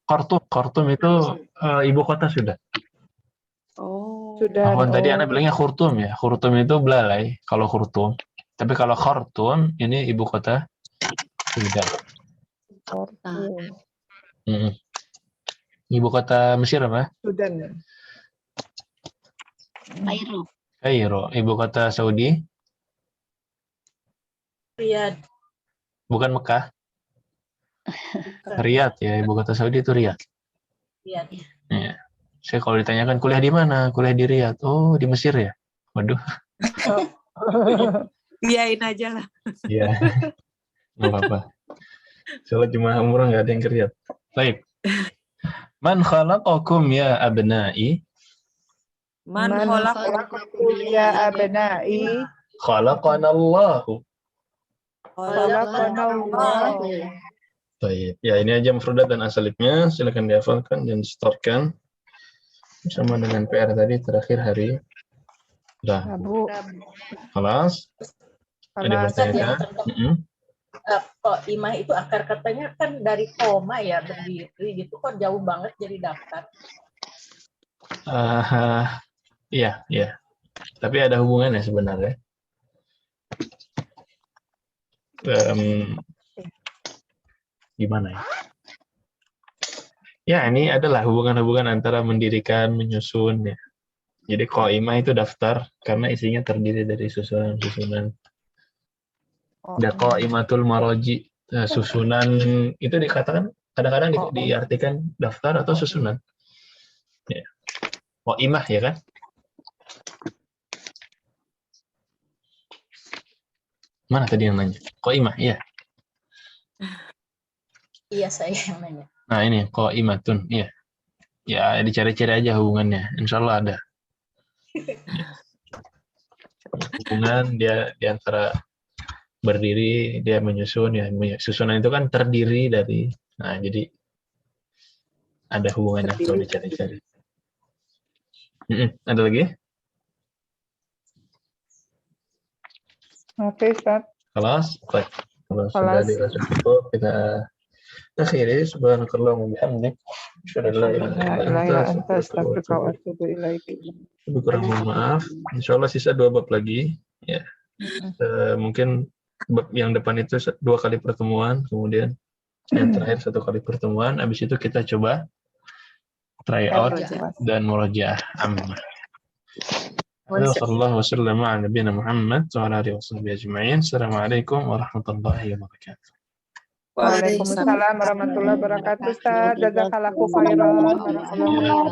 Khartum itu ibu kota sudah. Sudah. Tadi Anda bilangnya khurtum ya. Khurtum itu belalai kalau khurtum. Tapi kalau Khartoum ini ibu kota Sudan. Ibu kota Mesir apa? Sudan. Kairo. Kairo. Ibu kota Saudi? Riyadh. Bukan Mekah? Riyadh ya, ibu kota Saudi itu Riyadh. Riyadh. Ya. Saya kalau ditanyakan kuliah di mana? Kuliah di Riyadh. Oh, di Mesir ya? Waduh. Iyain aja lah. Iya. Nggak apa-apa. Soalnya cuma umroh nggak ada yang ke Riyadh. Baik. Man khalaqakum ya abna'i? Man khalaqakum ya abna'i. Khalaqanallahu. Khalaqanallahu. Baik. Ya, ini aja mufradat dan asalibnya. Silakan dihafalkan dan distorkan. Sama dengan PR tadi terakhir hari Rabu. Kelas. Ada bertanya? Kok imah itu akar katanya kan dari koma ya, berdiri gitu, kok jauh banget jadi daftar. Iya, iya. Tapi ada hubungannya sebenarnya. Gimana ya? Ya, ini adalah hubungan-hubungan antara mendirikan, menyusun ya. Jadi qaimah itu daftar karena isinya terdiri dari susunan-susunan. Ada qaimatul maraji, susunan itu dikatakan kadang-kadang diartikan daftar atau susunan. Ya. Qaimah ya kan? Mana tadi yang nanya? Qaimah, iya. Iya, saya yang nanya. Nah, ini qaimatun, iya. Ya, dicari-cari aja hubungannya. Insya Allah ada. Ya. Hubungan dia di antara berdiri, dia menyusun ya. Susunan itu kan terdiri dari, nah jadi ada hubungannya kalau dicari-cari. Ada lagi? Oke, Ustaz. Kelas? Baik. Kalau sudah dirasa cukup, kita akhiri. Subhanakallahumma bihamdik. Asyhadu an la ilaha illa anta astaghfiruka wa atubu ilaik. Kurang maaf. Insyaallah sisa 2 bab lagi. Ya. Mungkin bab yang depan itu 2 kali pertemuan, kemudian yang terakhir 1 kali pertemuan. Habis itu kita coba try out dan murojaah ammah. Sallallahu wasallam ala nabiyina Muhammad wa ala alihi washabbihi ajma'in. Assalamualaikum warahmatullahi wabarakatuh. Waalaikumsalam warahmatullahi wabarakatuh. Ustaz, jazakallahu khairan.